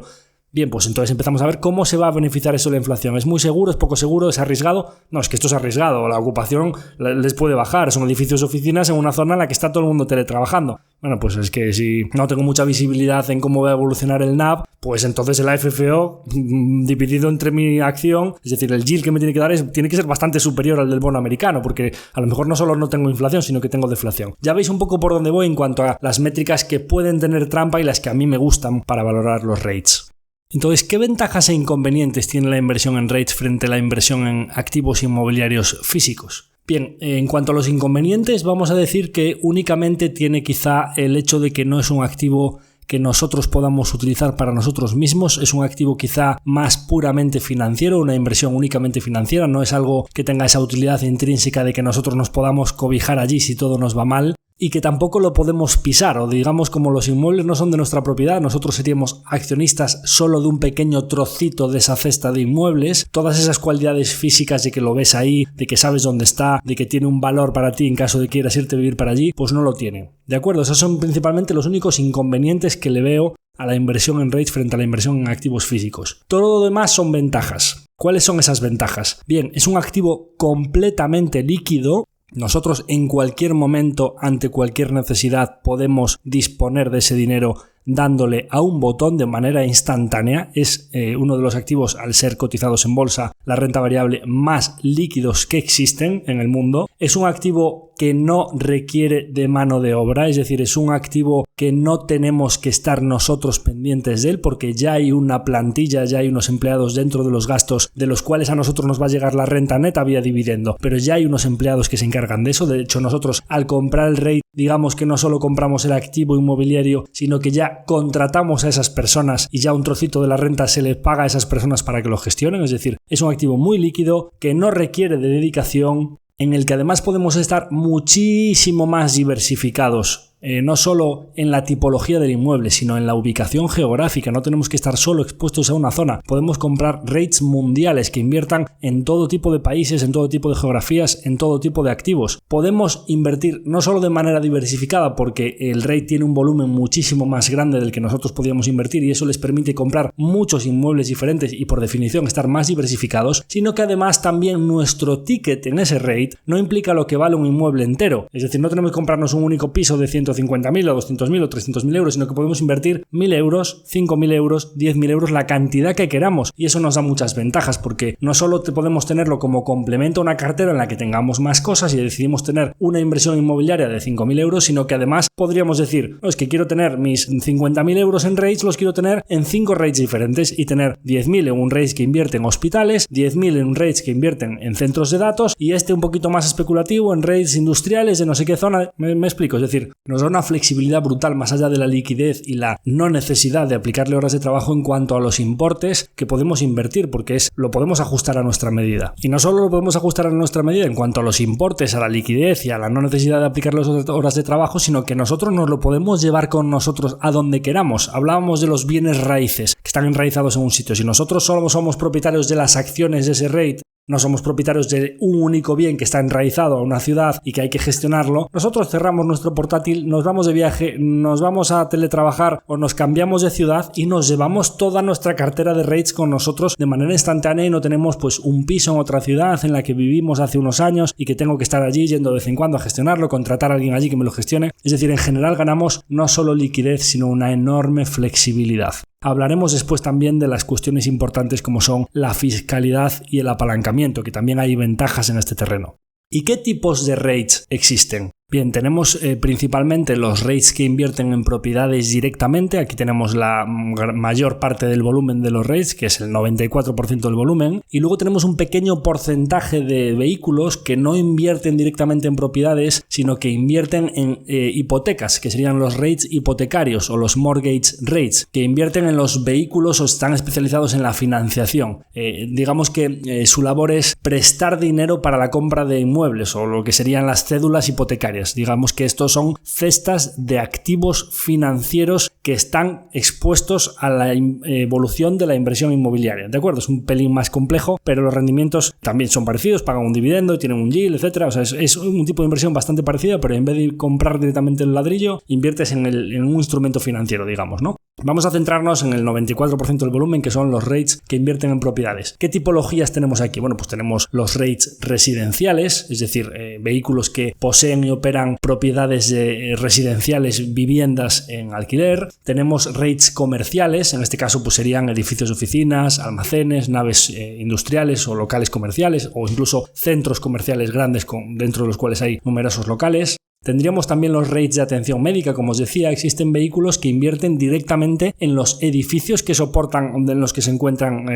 bien, pues entonces empezamos a ver cómo se va a beneficiar eso de la inflación. ¿Es muy seguro? ¿Es poco seguro? ¿Es arriesgado? No, es que esto es arriesgado. La ocupación les puede bajar. Son edificios de oficinas en una zona en la que está todo el mundo teletrabajando. Bueno, pues es que si no tengo mucha visibilidad en cómo va a evolucionar el NAV, pues entonces el AFFO dividido entre mi acción, es decir, el yield que me tiene que dar tiene que ser bastante superior al del bono americano, porque a lo mejor no solo no tengo inflación, sino que tengo deflación. Ya veis un poco por dónde voy en cuanto a las métricas que pueden tener trampa y las que a mí me gustan para valorar los rates. Entonces, ¿qué ventajas e inconvenientes tiene la inversión en rates frente a la inversión en activos inmobiliarios físicos? Bien, en cuanto a los inconvenientes, vamos a decir que únicamente tiene quizá el hecho de que no es un activo que nosotros podamos utilizar para nosotros mismos, es un activo quizá más puramente financiero, una inversión únicamente financiera, no es algo que tenga esa utilidad intrínseca de que nosotros nos podamos cobijar allí si todo nos va mal, y que tampoco lo podemos pisar, o digamos, como los inmuebles no son de nuestra propiedad, nosotros seríamos accionistas solo de un pequeño trocito de esa cesta de inmuebles. Todas esas cualidades físicas de que lo ves ahí, de que sabes dónde está, de que tiene un valor para ti en caso de quieras irte a vivir para allí, pues no lo tienen. ¿De acuerdo? Esos son principalmente los únicos inconvenientes que le veo a la inversión en rates frente a la inversión en activos físicos. Todo lo demás son ventajas. ¿Cuáles son esas ventajas? Bien, es un activo completamente líquido. Nosotros en cualquier momento, ante cualquier necesidad, podemos disponer de ese dinero dándole a un botón de manera instantánea. Es uno de los activos, al ser cotizados en bolsa, la renta variable más líquidos que existen en el mundo. Es un activo que no requiere de mano de obra, es decir, es un activo que no tenemos que estar nosotros pendientes de él porque ya hay una plantilla, ya hay unos empleados dentro de los gastos de los cuales a nosotros nos va a llegar la renta neta vía dividendo, pero ya hay unos empleados que se encargan de eso. De hecho, nosotros al comprar el rate, digamos que no solo compramos el activo inmobiliario, sino que ya contratamos a esas personas y ya un trocito de la renta se le paga a esas personas para que lo gestionen. Es decir, es un activo muy líquido que no requiere de dedicación, en el que además podemos estar muchísimo más diversificados no solo en la tipología del inmueble, sino en la ubicación geográfica. No tenemos que estar solo expuestos a una zona. Podemos comprar REITs mundiales que inviertan en todo tipo de países, en todo tipo de geografías, en todo tipo de activos. Podemos invertir no solo de manera diversificada, porque el REIT tiene un volumen muchísimo más grande del que nosotros podíamos invertir y eso les permite comprar muchos inmuebles diferentes y por definición estar más diversificados, sino que además también nuestro ticket en ese REIT no implica lo que vale un inmueble entero. Es decir, no tenemos que comprarnos un único piso de 150.000 o 200.000 o 300.000 euros, sino que podemos invertir 1.000 euros, 5.000 euros, 10.000 euros, la cantidad que queramos. Y eso nos da muchas ventajas porque no solo podemos tenerlo como complemento a una cartera en la que tengamos más cosas y decidimos tener una inversión inmobiliaria de 5.000 euros, sino que además podríamos decir, no, es que quiero tener mis 50.000 euros en REITs, los quiero tener en 5 REITs diferentes y tener 10.000 en un REIT que invierte en hospitales, 10.000 en un REIT que invierten en centros de datos y un poquito más especulativo en REITs industriales de no sé qué zona. Me explico, es decir, nos da una flexibilidad brutal más allá de la liquidez y la no necesidad de aplicarle horas de trabajo en cuanto a los importes que podemos invertir, porque lo podemos ajustar a nuestra medida. Y no solo lo podemos ajustar a nuestra medida en cuanto a los importes, a la liquidez y a la no necesidad de aplicarle horas de trabajo, sino que nosotros nos lo podemos llevar con nosotros a donde queramos. Hablábamos de los bienes raíces que están enraizados en un sitio. Si nosotros solo somos propietarios de las acciones de ese REIT, no somos propietarios de un único bien que está enraizado a una ciudad y que hay que gestionarlo, nosotros cerramos nuestro portátil, nos vamos de viaje, nos vamos a teletrabajar o nos cambiamos de ciudad y nos llevamos toda nuestra cartera de REITs con nosotros de manera instantánea y no tenemos pues un piso en otra ciudad en la que vivimos hace unos años y que tengo que estar allí yendo de vez en cuando a gestionarlo, contratar a alguien allí que me lo gestione. Es decir, en general ganamos no solo liquidez, sino una enorme flexibilidad. Hablaremos después también de las cuestiones importantes como son la fiscalidad y el apalancamiento, que también hay ventajas en este terreno. ¿Y qué tipos de REITs existen? Bien, tenemos principalmente los REITs que invierten en propiedades directamente. Aquí tenemos la mayor parte del volumen de los REITs, que es el 94% del volumen. Y luego tenemos un pequeño porcentaje de vehículos que no invierten directamente en propiedades, sino que invierten en hipotecas, que serían los REITs hipotecarios o los mortgage REITs, que invierten en los vehículos o están especializados en la financiación. Digamos que su labor es prestar dinero para la compra de inmuebles o lo que serían las cédulas hipotecarias. Digamos que estos son cestas de activos financieros que están expuestos a la evolución de la inversión inmobiliaria. ¿De acuerdo? Es un pelín más complejo, pero los rendimientos también son parecidos, pagan un dividendo, tienen un yield, etcétera. O sea, es un tipo de inversión bastante parecida, pero en vez de comprar directamente el ladrillo, inviertes en un instrumento financiero, digamos, ¿no? Vamos a centrarnos en el 94% del volumen, que son los REITs que invierten en propiedades. ¿Qué tipologías tenemos aquí? Bueno, pues tenemos los REITs residenciales, es decir, vehículos que poseen y operan propiedades residenciales, viviendas en alquiler. Tenemos REITs comerciales, en este caso pues serían edificios de oficinas, almacenes, naves industriales o locales comerciales o incluso centros comerciales grandes dentro de los cuales hay numerosos locales. Tendríamos también los REITs de atención médica. Como os decía, existen vehículos que invierten directamente en los edificios que soportan, en los que se encuentran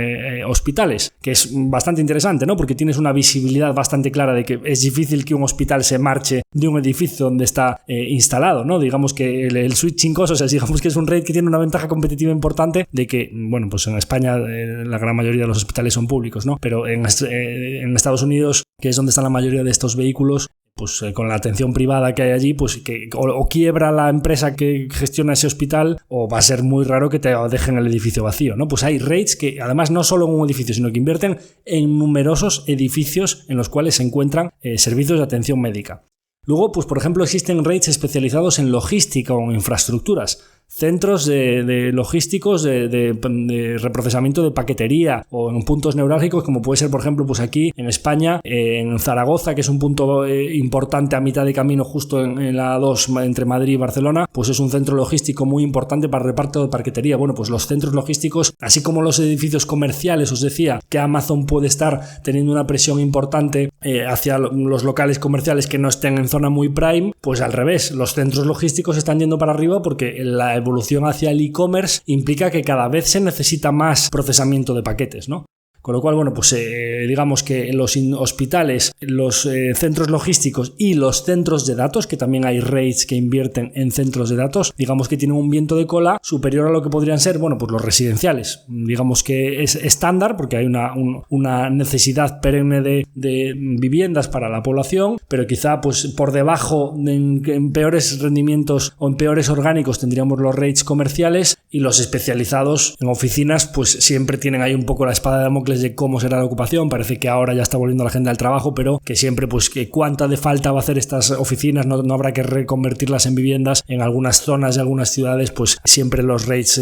hospitales, que es bastante interesante, ¿no? Porque tienes una visibilidad bastante clara de que es difícil que un hospital se marche de un edificio donde está instalado, ¿no? Digamos que el switching cost, o sea, digamos que es un REIT que tiene una ventaja competitiva importante de que, bueno, pues en España la gran mayoría de los hospitales son públicos, ¿no? Pero en Estados Unidos, que es donde están la mayoría de estos vehículos, pues con la atención privada que hay allí, pues que o quiebra la empresa que gestiona ese hospital o va a ser muy raro que te dejen el edificio vacío, ¿no? Pues hay REITs que además no solo en un edificio, sino que invierten en numerosos edificios en los cuales se encuentran servicios de atención médica. Luego, pues por ejemplo, existen REITs especializados en logística o en infraestructuras. Centros de logísticos de reprocesamiento de paquetería o en puntos neurálgicos como puede ser por ejemplo pues aquí en España en Zaragoza, que es un punto importante a mitad de camino justo en la A2 entre Madrid y Barcelona, pues es un centro logístico muy importante para el reparto de paquetería. Bueno, pues los centros logísticos, así como los edificios comerciales, os decía que Amazon puede estar teniendo una presión importante hacia los locales comerciales que no estén en zona muy prime, pues al revés, los centros logísticos están yendo para arriba porque la evolución hacia el e-commerce implica que cada vez se necesita más procesamiento de paquetes, ¿no? Con lo cual, bueno, pues digamos que los hospitales, los centros logísticos y los centros de datos, que también hay REITs que invierten en centros de datos, digamos que tienen un viento de cola superior a lo que podrían ser, bueno, pues los residenciales. Digamos que es estándar porque hay una necesidad perenne de viviendas para la población, pero quizá pues por debajo, en peores rendimientos o en peores orgánicos, tendríamos los REITs comerciales, y los especializados en oficinas pues siempre tienen ahí un poco la espada de Damocles de cómo será la ocupación. Parece que ahora ya está volviendo la agenda del trabajo, pero que siempre pues que cuánta de falta va a hacer estas oficinas, no habrá que reconvertirlas en viviendas. En algunas zonas de algunas ciudades pues siempre los REITs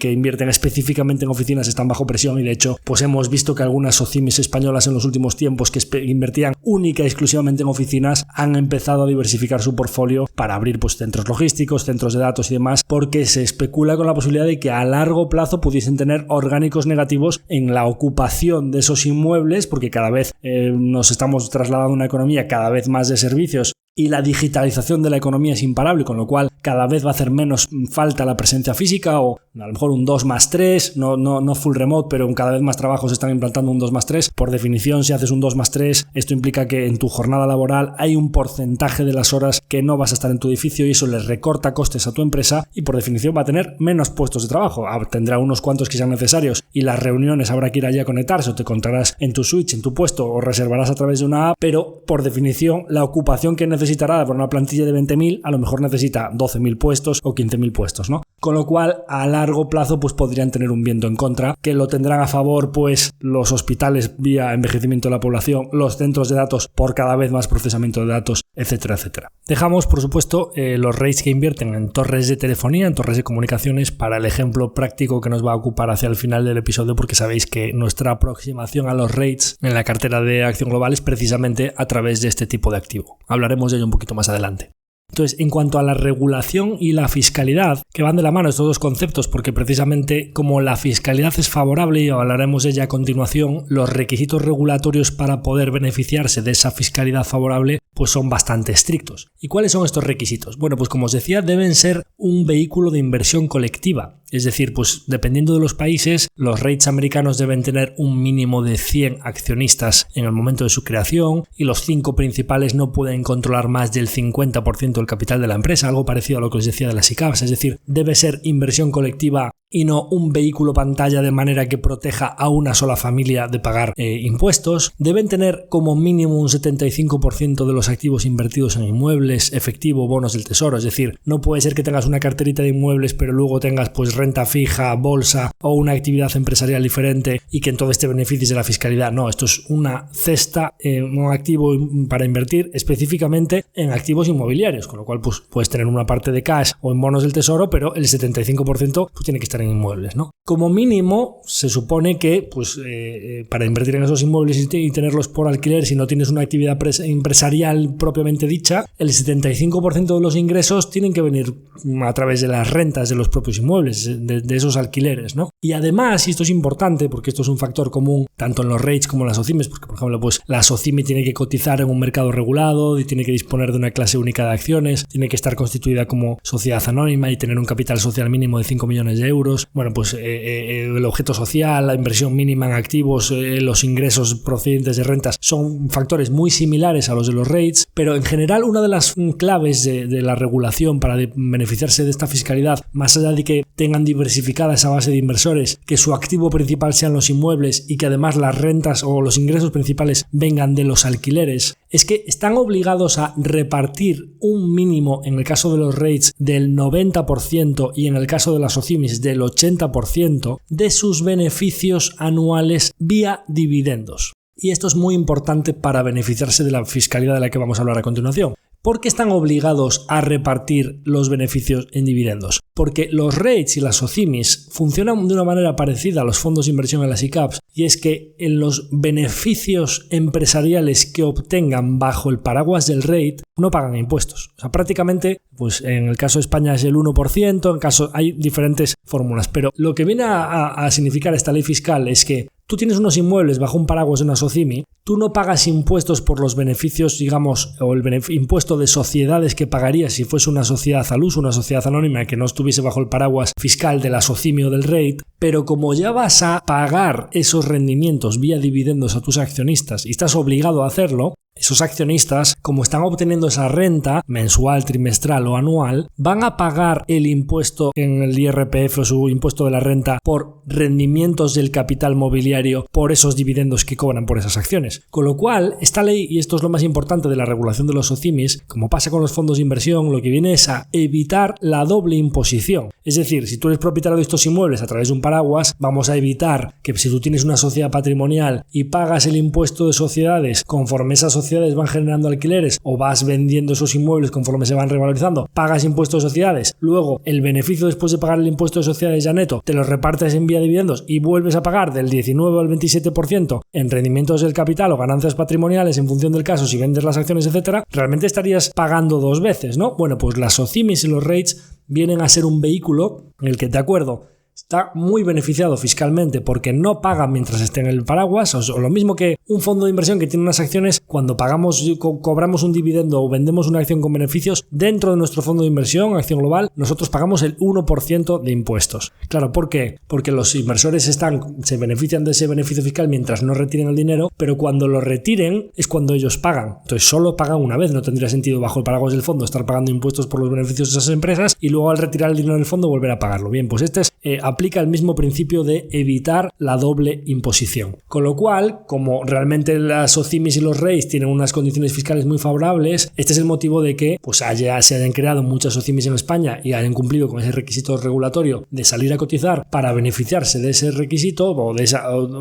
que invierten específicamente en oficinas están bajo presión, y de hecho pues hemos visto que algunas SOCIMIs españolas en los últimos tiempos que invertían única y exclusivamente en oficinas han empezado a diversificar su portfolio para abrir pues centros logísticos, centros de datos y demás, porque se especula con la posibilidad de que a largo plazo pudiesen tener orgánicos negativos en la ocupación de esos inmuebles, porque cada vez nos estamos trasladando a una economía cada vez más de servicios, y la digitalización de la economía es imparable, con lo cual cada vez va a hacer menos falta la presencia física, o a lo mejor un 2+3, no full remote, pero cada vez más trabajos están implantando un 2+3. Por definición, si haces un 2+3, esto implica que en tu jornada laboral hay un porcentaje de las horas que no vas a estar en tu edificio, y eso le recorta costes a tu empresa y por definición va a tener menos puestos de trabajo. Tendrá unos cuantos que sean necesarios, y las reuniones habrá que ir allí a conectarse, o te contarás en tu switch, en tu puesto, o reservarás a través de una app, pero por definición la ocupación que necesitará por una plantilla de 20.000 a lo mejor necesita 12.000 puestos o 15.000 puestos, ¿no? Con lo cual a largo plazo pues podrían tener un viento en contra, que lo tendrán a favor pues los hospitales vía envejecimiento de la población, los centros de datos por cada vez más procesamiento de datos, etcétera, etcétera. Dejamos por supuesto los REITs que invierten en torres de telefonía, en torres de comunicaciones, para el ejemplo práctico que nos va a ocupar hacia el final del episodio, porque sabéis que nuestra aproximación a los REITs en la cartera de acción global es precisamente a través de este tipo de activo. Hablaremos de ello un poquito más adelante. Entonces, en cuanto a la regulación y la fiscalidad, que van de la mano estos dos conceptos, porque precisamente como la fiscalidad es favorable, y hablaremos de ella a continuación, los requisitos regulatorios para poder beneficiarse de esa fiscalidad favorable pues son bastante estrictos. ¿Y cuáles son estos requisitos? Bueno, pues como os decía, deben ser un vehículo de inversión colectiva. Es decir, pues dependiendo de los países, los REITs americanos deben tener un mínimo de 100 accionistas en el momento de su creación, y los 5 principales no pueden controlar más del 50% del capital de la empresa, algo parecido a lo que os decía de las ICAPs. Es decir, debe ser inversión colectiva y no un vehículo pantalla, de manera que proteja a una sola familia de pagar impuestos. Deben tener como mínimo un 75% de los activos invertidos en inmuebles, efectivo, bonos del tesoro. Es decir, no puede ser que tengas una carterita de inmuebles pero luego tengas pues renta fija, bolsa o una actividad empresarial diferente y que entonces te beneficies de la fiscalidad. No, esto es una cesta, un activo para invertir específicamente en activos inmobiliarios, con lo cual pues puedes tener una parte de cash o en bonos del tesoro, pero el 75% pues tiene que estar en inmuebles, ¿no? Como mínimo se supone que pues para invertir en esos inmuebles y tenerlos por alquiler, si no tienes una actividad empresarial propiamente dicha, el 75% de los ingresos tienen que venir a través de las rentas de los propios inmuebles, de esos alquileres, ¿no? Y además, y esto es importante porque esto es un factor común tanto en los REITs como en las SOCIMIs, porque por ejemplo pues la SOCIMI tiene que cotizar en un mercado regulado y tiene que disponer de una clase única de acciones, tiene que estar constituida como sociedad anónima y tener un capital social mínimo de 5 millones de euros. Bueno, pues el objeto social, la inversión mínima en activos, los ingresos procedentes de rentas son factores muy similares a los de los REITs, pero en general una de las claves de la regulación para beneficiarse de esta fiscalidad, más allá de que tengan diversificada esa base de inversores, que su activo principal sean los inmuebles y que además las rentas o los ingresos principales vengan de los alquileres, es que están obligados a repartir un mínimo, en el caso de los REITs, del 90% y en el caso de las SOCIMIs del 80% de sus beneficios anuales vía dividendos. Y esto es muy importante para beneficiarse de la fiscalidad de la que vamos a hablar a continuación. ¿Por qué están obligados a repartir los beneficios en dividendos? Porque los REITs y las SOCIMIs funcionan de una manera parecida a los fondos de inversión en las ICAPs, y es que en los beneficios empresariales que obtengan bajo el paraguas del REIT no pagan impuestos. O sea, prácticamente, pues en el caso de España es el 1%, hay diferentes fórmulas, pero lo que viene a significar esta ley fiscal es que tú tienes unos inmuebles bajo un paraguas de una SOCIMI, tú no pagas impuestos por los beneficios, digamos, o el impuesto de sociedades que pagarías si fuese una sociedad al uso, una sociedad anónima que no estuviese bajo el paraguas fiscal de la SOCIMI o del REIT, pero como ya vas a pagar esos rendimientos vía dividendos a tus accionistas y estás obligado a hacerlo, esos accionistas, como están obteniendo esa renta mensual, trimestral o anual, van a pagar el impuesto en el IRPF o su impuesto de la renta por rendimientos del capital mobiliario por esos dividendos que cobran por esas acciones. Con lo cual, esta ley, y esto es lo más importante de la regulación de los SOCIMIs, como pasa con los fondos de inversión, lo que viene es a evitar la doble imposición. Es decir, si tú eres propietario de estos inmuebles a través de un paraguas, vamos a evitar que si tú tienes una sociedad patrimonial y pagas el impuesto de sociedades conforme esas sociedades van generando alquileres o vas vendiendo esos inmuebles conforme se van revalorizando, pagas impuestos de sociedades, luego el beneficio después de pagar el impuesto de sociedades ya neto te lo repartes en vía dividendos y vuelves a pagar del 19 al 27% en rendimientos del capital o ganancias patrimoniales en función del caso si vendes las acciones, etcétera, realmente estarías pagando dos veces, ¿no? Bueno, pues las SOCIMIs y los REITs vienen a ser un vehículo en el que, de acuerdo, está muy beneficiado fiscalmente porque no paga mientras esté en el paraguas, o lo mismo que un fondo de inversión que tiene unas acciones, cuando cobramos un dividendo o vendemos una acción con beneficios dentro de nuestro fondo de inversión, acción global, nosotros pagamos el 1% de impuestos. Claro, ¿por qué? Porque los inversores se benefician de ese beneficio fiscal mientras no retiren el dinero, pero cuando lo retiren es cuando ellos pagan. Entonces solo pagan una vez, no tendría sentido bajo el paraguas del fondo estar pagando impuestos por los beneficios de esas empresas y luego al retirar el dinero del fondo volver a pagarlo. Bien, pues este es aplica el mismo principio de evitar la doble imposición. Con lo cual, como realmente las SOCIMIs y los REITs tienen unas condiciones fiscales muy favorables, este es el motivo de que pues, se hayan creado muchas SOCIMIs en España y hayan cumplido con ese requisito regulatorio de salir a cotizar para beneficiarse de ese requisito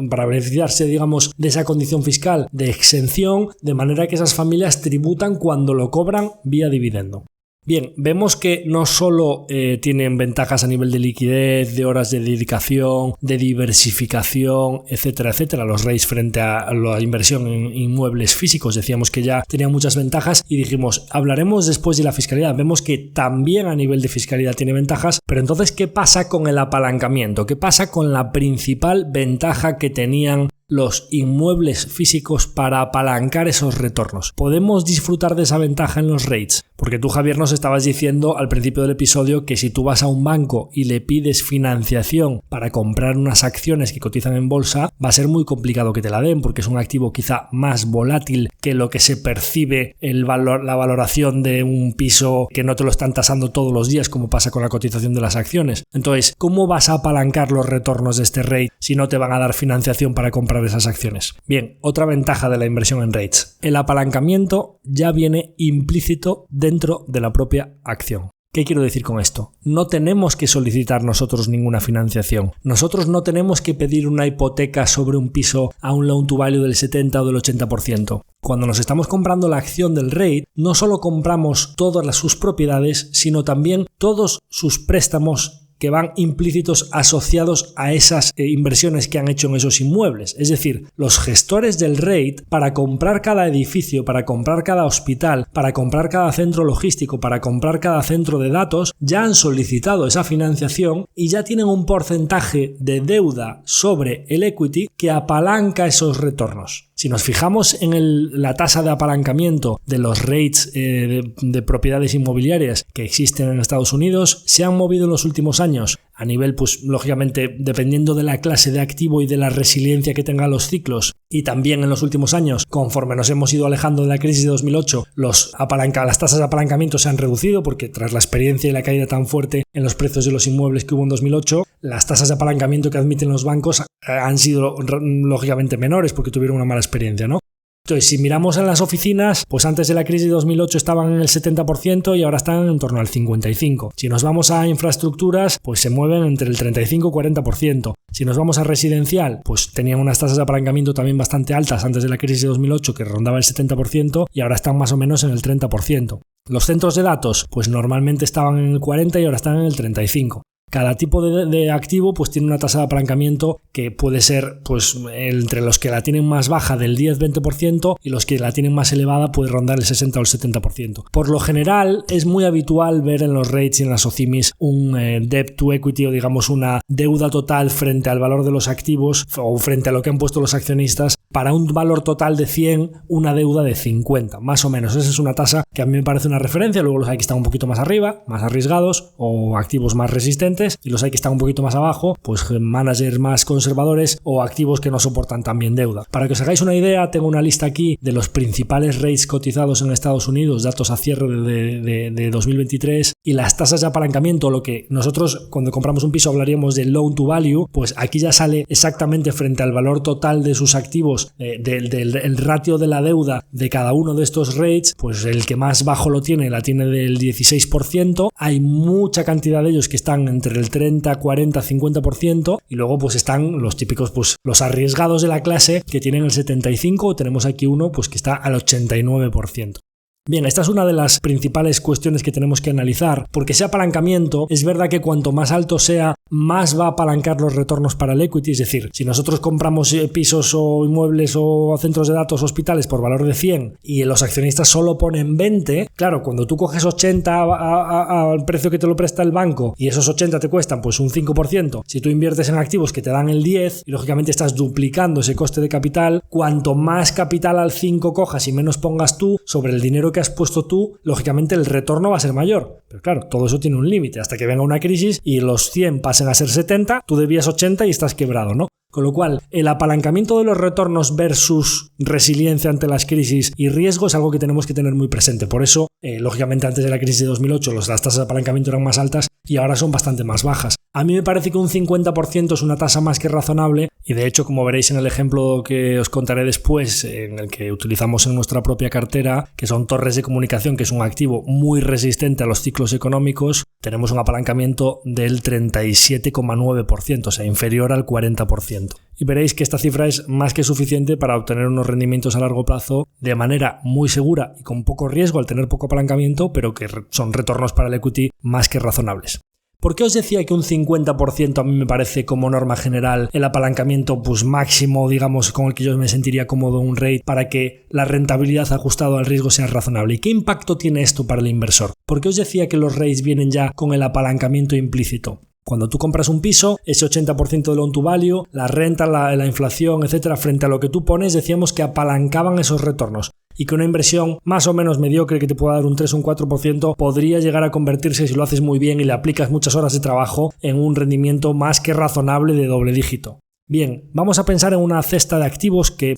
para beneficiarse, digamos, de esa condición fiscal de exención, de manera que esas familias tributan cuando lo cobran vía dividendo. Bien, vemos que no solo tienen ventajas a nivel de liquidez, de horas de dedicación, de diversificación, etcétera, etcétera, los REITs frente a la inversión en inmuebles físicos. Decíamos que ya tenían muchas ventajas y dijimos, hablaremos después de la fiscalidad. Vemos que también a nivel de fiscalidad tiene ventajas, pero entonces, ¿qué pasa con el apalancamiento? ¿Qué pasa con la principal ventaja que tenían los inmuebles físicos para apalancar esos retornos? ¿Podemos disfrutar de esa ventaja en los REITs? Porque tú, Javier, nos estabas diciendo al principio del episodio que si tú vas a un banco y le pides financiación para comprar unas acciones que cotizan en bolsa, va a ser muy complicado que te la den porque es un activo quizá más volátil que lo que se percibe la valoración de un piso que no te lo están tasando todos los días como pasa con la cotización de las acciones. Entonces, ¿cómo vas a apalancar los retornos de este REIT si no te van a dar financiación para comprar esas acciones? Bien, otra ventaja de la inversión en REITs. El apalancamiento ya viene implícito dentro de la propia acción. ¿Qué quiero decir con esto? No tenemos que solicitar nosotros ninguna financiación. Nosotros no tenemos que pedir una hipoteca sobre un piso a un loan to value del 70 o del 80%. Cuando nos estamos comprando la acción del REIT, no solo compramos todas sus propiedades, sino también todos sus préstamos que van implícitos asociados a esas inversiones que han hecho en esos inmuebles. Es decir, los gestores del REIT, para comprar cada edificio, para comprar cada hospital, para comprar cada centro logístico, para comprar cada centro de datos, ya han solicitado esa financiación y ya tienen un porcentaje de deuda sobre el equity que apalanca esos retornos. Si nos fijamos en la tasa de apalancamiento de los REITs de propiedades inmobiliarias que existen en Estados Unidos, se han movido en los últimos años a nivel, pues lógicamente, dependiendo de la clase de activo y de la resiliencia que tengan los ciclos, y también en los últimos años, conforme nos hemos ido alejando de la crisis de 2008, las tasas de apalancamiento se han reducido porque tras la experiencia y la caída tan fuerte en los precios de los inmuebles que hubo en 2008, las tasas de apalancamiento que admiten los bancos han sido lógicamente menores porque tuvieron una mala experiencia, ¿no? Entonces, si miramos en las oficinas, pues antes de la crisis de 2008 estaban en el 70% y ahora están en torno al 55%. Si nos vamos a infraestructuras, pues se mueven entre el 35 y 40%. Si nos vamos a residencial, pues tenían unas tasas de apalancamiento también bastante altas antes de la crisis de 2008 que rondaba el 70% y ahora están más o menos en el 30%. Los centros de datos, pues normalmente estaban en el 40% y ahora están en el 35%. Cada tipo de activo pues tiene una tasa de apalancamiento que puede ser pues entre los que la tienen más baja del 10-20% y los que la tienen más elevada puede rondar el 60 o el 70%. Por lo general es muy habitual ver en los rates y en las OCIMIs un debt to equity, o digamos una deuda total frente al valor de los activos o frente a lo que han puesto los accionistas. Para un valor total de 100, una deuda de 50, más o menos. Esa es una tasa que a mí me parece una referencia. Luego los hay que están un poquito más arriba, más arriesgados o activos más resistentes, y los hay que están un poquito más abajo, pues managers más conservadores o activos que no soportan tan bien deuda. Para que os hagáis una idea, tengo una lista aquí de los principales rates cotizados en Estados Unidos, datos a cierre de 2023, y las tasas de apalancamiento, lo que nosotros cuando compramos un piso hablaríamos de loan to value, pues aquí ya sale exactamente frente al valor total de sus activos, del ratio de la deuda de cada uno de estos rates, pues el que más bajo la tiene del 16%. Hay mucha cantidad de ellos que están entre el 30, 40, 50%, y luego pues están los típicos, pues los arriesgados de la clase que tienen el 75%, o tenemos aquí uno pues que está al 89%. Bien, esta es una de las principales cuestiones que tenemos que analizar, porque ese apalancamiento es verdad que cuanto más alto sea, más va a apalancar los retornos para el equity. Es decir, si nosotros compramos pisos o inmuebles o centros de datos, hospitales por valor de 100 y los accionistas solo ponen 20, claro, cuando tú coges 80 al precio que te lo presta el banco y esos 80 te cuestan pues un 5%, si tú inviertes en activos que te dan el 10 y lógicamente estás duplicando ese coste de capital, cuanto más capital al 5 cojas y menos pongas tú sobre el dinero que has puesto tú, lógicamente el retorno va a ser mayor. Pero claro, todo eso tiene un límite hasta que venga una crisis y los 100 pasen a ser 70, tú debías 80 y estás quebrado, ¿no? Con lo cual, el apalancamiento de los retornos versus resiliencia ante las crisis y riesgo es algo que tenemos que tener muy presente. Por eso, lógicamente, antes de la crisis de 2008 las tasas de apalancamiento eran más altas y ahora son bastante más bajas. A mí me parece que un 50% es una tasa más que razonable y, de hecho, como veréis en el ejemplo que os contaré después, en el que utilizamos en nuestra propia cartera, que son torres de comunicación, que es un activo muy resistente a los ciclos económicos, tenemos un apalancamiento del 37,9%, o sea, inferior al 40%. Y veréis que esta cifra es más que suficiente para obtener unos rendimientos a largo plazo de manera muy segura y con poco riesgo al tener poco apalancamiento, pero que son retornos para el equity más que razonables. ¿Por qué os decía que un 50% a mí me parece como norma general el apalancamiento pues máximo, digamos, con el que yo me sentiría cómodo un rate para que la rentabilidad ajustado al riesgo sea razonable? ¿Y qué impacto tiene esto para el inversor? ¿Por qué os decía que los rates vienen ya con el apalancamiento implícito? Cuando tú compras un piso, ese 80% de loan to value, la renta, la inflación, etcétera, frente a lo que tú pones, decíamos que apalancaban esos retornos y que una inversión más o menos mediocre que te pueda dar un 3 o un 4% podría llegar a convertirse, si lo haces muy bien y le aplicas muchas horas de trabajo, en un rendimiento más que razonable de doble dígito. Bien, vamos a pensar en una cesta de activos que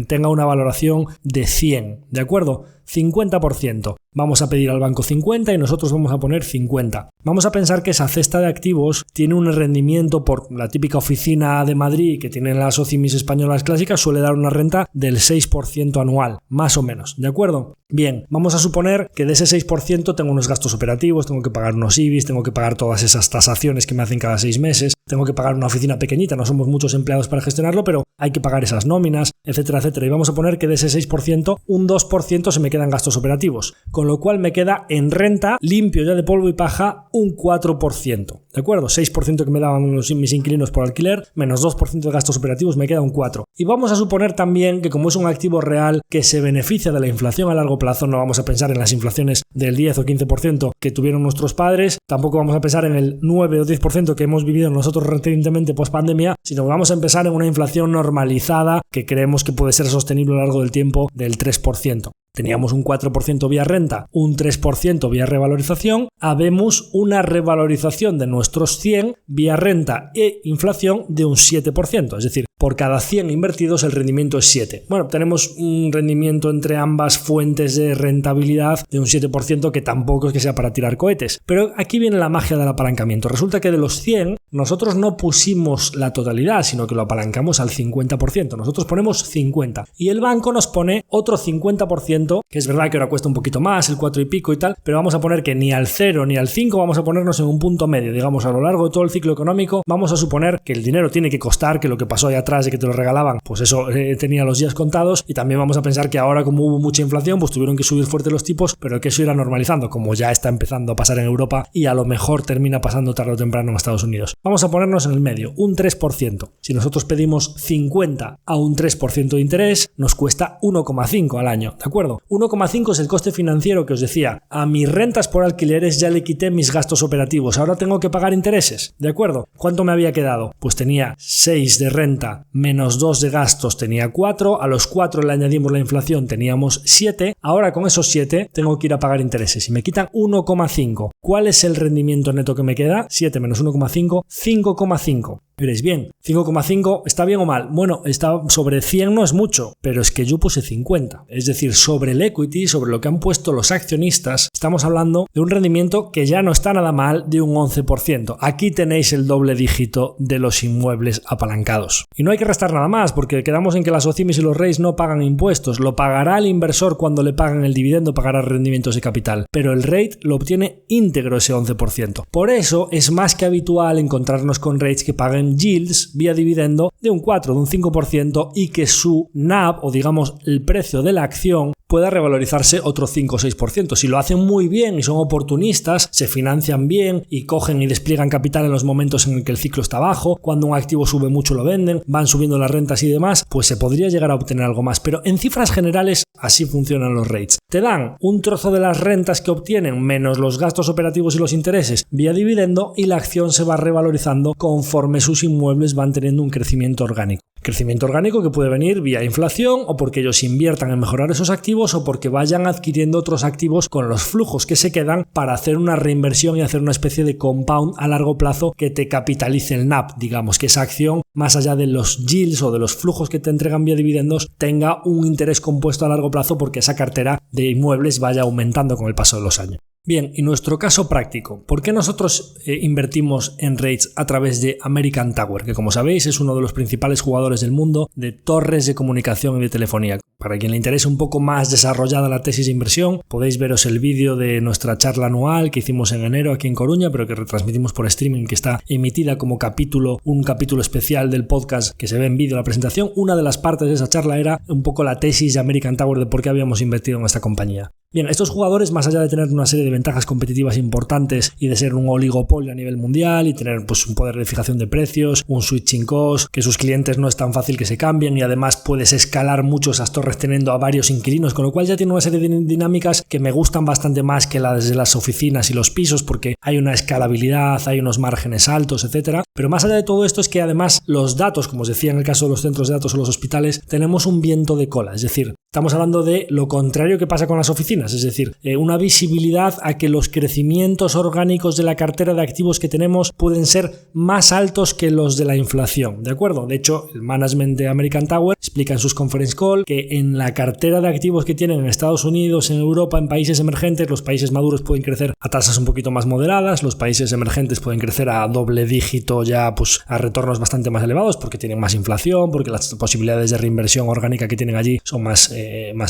tenga una valoración de 100, ¿de acuerdo? 50%. Vamos a pedir al banco 50 y nosotros vamos a poner 50. Vamos a pensar que esa cesta de activos tiene un rendimiento por la típica oficina de Madrid que tienen las OCIMIs españolas clásicas, suele dar una renta del 6% anual, más o menos, ¿de acuerdo? Bien, vamos a suponer que de ese 6% tengo unos gastos operativos, tengo que pagar unos IBIs, tengo que pagar todas esas tasaciones que me hacen cada 6 meses, tengo que pagar una oficina pequeñita, no somos muchos empleados para gestionarlo, pero hay que pagar esas nóminas, etcétera, etcétera. Y vamos a poner que de ese 6%, un 2% se me quedan gastos operativos, con lo cual me queda en renta, limpio ya de polvo y paja, un 4%, ¿de acuerdo? 6% que me daban mis inquilinos por alquiler, menos 2% de gastos operativos, me queda un 4%. Y vamos a suponer también que como es un activo real que se beneficia de la inflación a largo plazo, no vamos a pensar en las inflaciones del 10 o 15% que tuvieron nuestros padres, tampoco vamos a pensar en el 9 o 10% que hemos vivido nosotros recientemente post pandemia, sino que vamos a empezar en una inflación normalizada que creemos que puede ser sostenible a lo largo del tiempo del 3%. Teníamos un 4% vía renta, un 3% vía revalorización, habemos una revalorización de nuestros 100 vía renta e inflación de un 7%, es decir, por cada 100 invertidos el rendimiento es 7. Bueno, tenemos un rendimiento entre ambas fuentes de rentabilidad de un 7% que tampoco es que sea para tirar cohetes. Pero aquí viene la magia del apalancamiento. Resulta que de los 100 nosotros no pusimos la totalidad, sino que lo apalancamos al 50%. Nosotros ponemos 50 y el banco nos pone otro 50%, que es verdad que ahora cuesta un poquito más, el 4 y pico y tal, pero vamos a poner que ni al 0 ni al 5 vamos a ponernos en un punto medio. Digamos, a lo largo de todo el ciclo económico vamos a suponer que el dinero tiene que costar, que lo que pasó ahí atrás de que te lo regalaban, pues eso tenía los días contados, y también vamos a pensar que ahora, como hubo mucha inflación, pues tuvieron que subir fuerte los tipos, pero que eso irá normalizando, como ya está empezando a pasar en Europa y a lo mejor termina pasando tarde o temprano en Estados Unidos. Vamos a ponernos en el medio, un 3%. Si nosotros pedimos 50 a un 3% de interés, nos cuesta 1,5 al año, ¿de acuerdo? 1,5 es el coste financiero que os decía. A mis rentas por alquileres ya le quité mis gastos operativos, ahora tengo que pagar intereses, ¿de acuerdo? ¿Cuánto me había quedado? Pues tenía 6 de renta menos 2 de gastos, tenía 4, a los 4 le añadimos la inflación, teníamos 7, ahora con esos 7 tengo que ir a pagar intereses y me quitan 1,5. ¿Cuál es el rendimiento neto que me queda? 7 menos 1,5, 5,5. Veréis bien, 5,5 ¿está bien o mal? Bueno, está sobre 100 no es mucho, pero es que yo puse 50. Es decir, sobre el equity, sobre lo que han puesto los accionistas, estamos hablando de un rendimiento que ya no está nada mal, de un 11%. Aquí tenéis el doble dígito de los inmuebles apalancados. Y no hay que restar nada más, porque quedamos en que las OCIMIs y los REITs no pagan impuestos. Lo pagará el inversor cuando le paguen el dividendo, pagará rendimientos de capital. Pero el REIT lo obtiene íntegro ese 11%. Por eso es más que habitual encontrarnos con REITs que paguen yields vía dividendo de un 4, de un 5% y que su NAV, o digamos el precio de la acción, pueda revalorizarse otro 5 o 6%. Si lo hacen muy bien y son oportunistas, se financian bien y cogen y despliegan capital en los momentos en el que el ciclo está bajo, cuando un activo sube mucho lo venden, van subiendo las rentas y demás, pues se podría llegar a obtener algo más. Pero en cifras generales así funcionan los REITs. Te dan un trozo de las rentas que obtienen menos los gastos operativos y los intereses vía dividendo, y la acción se va revalorizando conforme sus inmuebles van teniendo un crecimiento orgánico. Crecimiento orgánico que puede venir vía inflación, o porque ellos inviertan en mejorar esos activos, o porque vayan adquiriendo otros activos con los flujos que se quedan para hacer una reinversión y hacer una especie de compound a largo plazo que te capitalice el NAV. Digamos que esa acción, más allá de los yields o de los flujos que te entregan vía dividendos, tenga un interés compuesto a largo plazo, porque esa cartera de inmuebles vaya aumentando con el paso de los años. Bien, y nuestro caso práctico. ¿Por qué nosotros invertimos en REITs a través de American Tower? Que, como sabéis, es uno de los principales jugadores del mundo de torres de comunicación y de telefonía. Para quien le interese un poco más desarrollada la tesis de inversión, podéis veros el vídeo de nuestra charla anual que hicimos en enero aquí en Coruña, pero que retransmitimos por streaming, que está emitida como capítulo, un capítulo especial del podcast que se ve en vídeo la presentación. Una de las partes de esa charla era un poco la tesis de American Tower de por qué habíamos invertido en esta compañía. Bien, estos jugadores, más allá de tener una serie de ventajas competitivas importantes y de ser un oligopolio a nivel mundial y tener pues un poder de fijación de precios, un switching cost, que sus clientes no es tan fácil que se cambien, y además puedes escalar mucho esas torres teniendo a varios inquilinos, con lo cual ya tiene una serie de dinámicas que me gustan bastante más que las de las oficinas y los pisos, porque hay una escalabilidad, hay unos márgenes altos, etcétera. Pero más allá de todo esto es que además los datos, como os decía en el caso de los centros de datos o los hospitales, tenemos un viento de cola, es decir, estamos hablando de lo contrario que pasa con las oficinas, es decir, una visibilidad a que los crecimientos orgánicos de la cartera de activos que tenemos pueden ser más altos que los de la inflación, ¿de acuerdo? De hecho, el management de American Tower explica en sus conference call que en la cartera de activos que tienen en Estados Unidos, en Europa, en países emergentes, los países maduros pueden crecer a tasas un poquito más moderadas, los países emergentes pueden crecer a doble dígito, ya pues a retornos bastante más elevados, porque tienen más inflación, porque las posibilidades de reinversión orgánica que tienen allí son más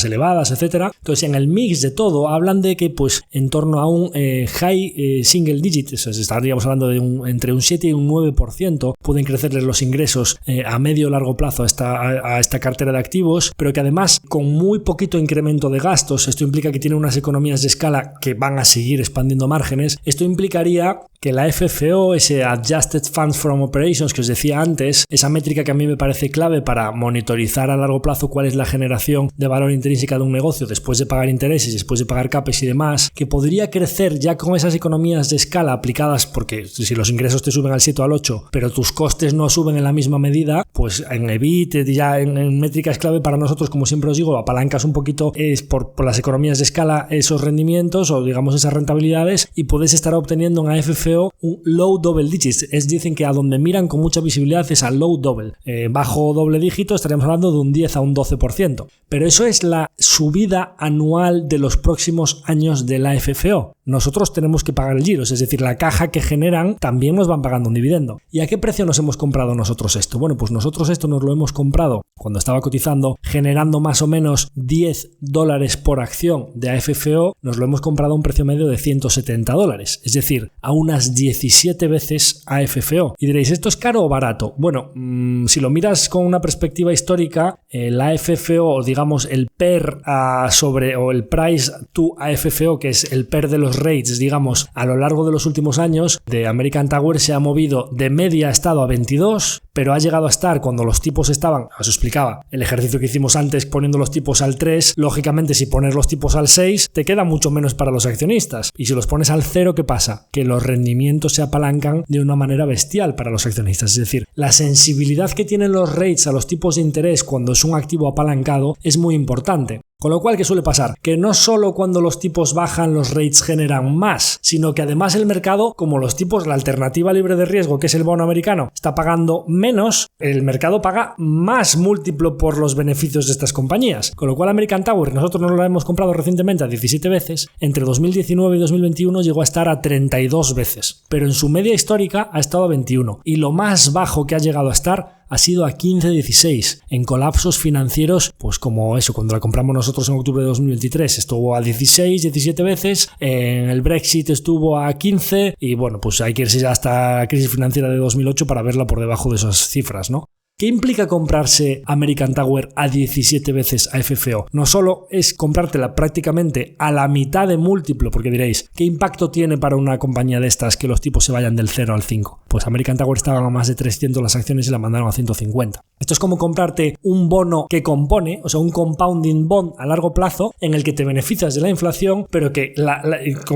elevadas, etcétera. Entonces, en el mix de todo hablan de que pues en torno a un high single digit, estaríamos hablando de entre un 7 y un 9% pueden crecerles los ingresos a medio o largo plazo a esta cartera de activos, pero que además con muy poquito incremento de gastos. Esto implica que tiene unas economías de escala que van a seguir expandiendo márgenes. Esto implicaría que la FFO, ese Adjusted Funds from Operations que os decía antes, esa métrica que a mí me parece clave para monitorizar a largo plazo cuál es la generación de valor intrínseca de un negocio después de pagar intereses, después de pagar CAPEX y demás, que podría crecer ya con esas economías de escala aplicadas, porque si los ingresos te suben al 7 o al 8, pero tus costes no suben en la misma medida, pues en EBIT, ya en métricas clave para nosotros, como siempre os digo, apalancas un poquito por las economías de escala esos rendimientos o digamos esas rentabilidades, y puedes estar obteniendo en AFFO un low double digits, dicen que a donde miran con mucha visibilidad es al low double. Bajo doble dígito estaríamos hablando de un 10 a un 12%. Pero eso es la subida anual de los próximos años de la FFO. Nosotros tenemos que pagar el giros, es decir, la caja que generan también nos van pagando un dividendo. ¿Y a qué precio nos hemos comprado nosotros esto? Bueno, pues nosotros esto nos lo hemos comprado cuando estaba cotizando, generando más o menos $10 por acción de AFFO, nos lo hemos comprado a un precio medio de $170, es decir, a unas 17 veces AFFO. Y diréis, ¿esto es caro o barato? Bueno, si lo miras con una perspectiva histórica, el AFFO, o digamos el PER o el Price to AFFO, que es el PER de los rates, digamos, a lo largo de los últimos años, de American Tower se ha movido de media, ha estado a 22, pero ha llegado a estar cuando los tipos estaban, os explicaba, el ejercicio que hicimos antes poniendo los tipos al 3, lógicamente si pones los tipos al 6, te queda mucho menos para los accionistas. Y si los pones al 0, ¿qué pasa? Que los rendimientos se apalancan de una manera bestial para los accionistas. Es decir, la sensibilidad que tienen los rates a los tipos de interés cuando es un activo apalancado es muy importante. Con lo cual, ¿qué suele pasar? Que no solo cuando los tipos bajan los rates generan más, sino que además el mercado, como los tipos, la alternativa libre de riesgo, que es el bono americano, está pagando menos, el mercado paga más múltiplo por los beneficios de estas compañías. Con lo cual American Tower, nosotros nos lo hemos comprado recientemente a 17 veces, entre 2019 y 2021 llegó a estar a 32 veces, pero en su media histórica ha estado a 21, y lo más bajo que ha llegado a estar ha sido a 15-16, en colapsos financieros, pues como eso, cuando la compramos nosotros en octubre de 2023 estuvo a 16, 17 veces, en el Brexit estuvo a 15 y bueno, pues hay que irse ya hasta la crisis financiera de 2008 para verla por debajo de esas cifras, ¿no? ¿Qué implica comprarse American Tower a 17 veces AFFO? No solo es comprártela prácticamente a la mitad de múltiplo, porque diréis, ¿qué impacto tiene para una compañía de estas que los tipos se vayan del 0 al 5? Pues American Tower estaban a más de 300 las acciones y la mandaron a 150. Esto es como comprarte un bono que compone, o sea, un compounding bond a largo plazo en el que te beneficias de la inflación, pero que